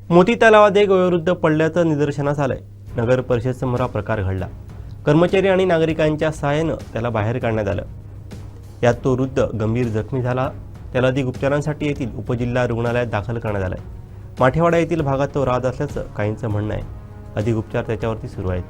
मोती तलावात एक वयोवृद्ध पडल्याचं निदर्शनास आलंय. नगर परिषदेसमोर हा प्रकार घडला. कर्मचारी आणि नागरिकांच्या सहाय्यानं त्याला बाहेर काढण्यात आलं. यात तो वृद्ध गंभीर जखमी झाला. त्याला अधिक उपचारांसाठी येथील उपजिल्हा रुग्णालयात दाखल करण्यात आलंय. माठेवाडा येथील भागात तो राहत असल्याचं काहींचं म्हणणं आहे. अधिक उपचार त्याच्यावरती सुरू आहेत.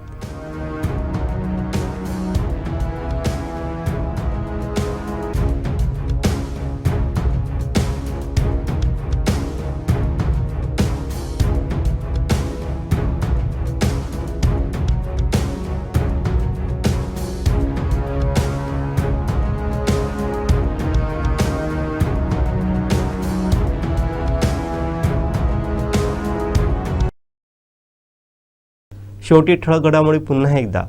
शेवटी ठळक घडामोडी पुन्हा एकदा.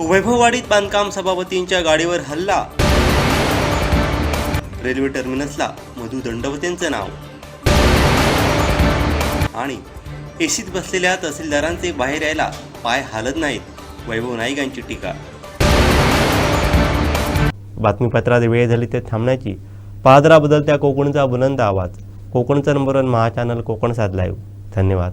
वैभववाडीत बांधकाम सभापतींच्या गाडीवर हल्ला. रेल्वे टर्मिनसला मधु दंडवतेंचं नाव. आणि एसीत बसलेल्या तहसीलदारांचे बाहेर यायला पाय हालत नाहीत. वैभव नाईक यांची टीका. बातमीपत्रात वेळ झाली ते थांबण्याची. पाहत राहा बदलत्या कोकणचा बुलंद आवाज. कोकणचा नंबर 1 महाचॅनल कोकण साध लाईव्ह. धन्यवाद.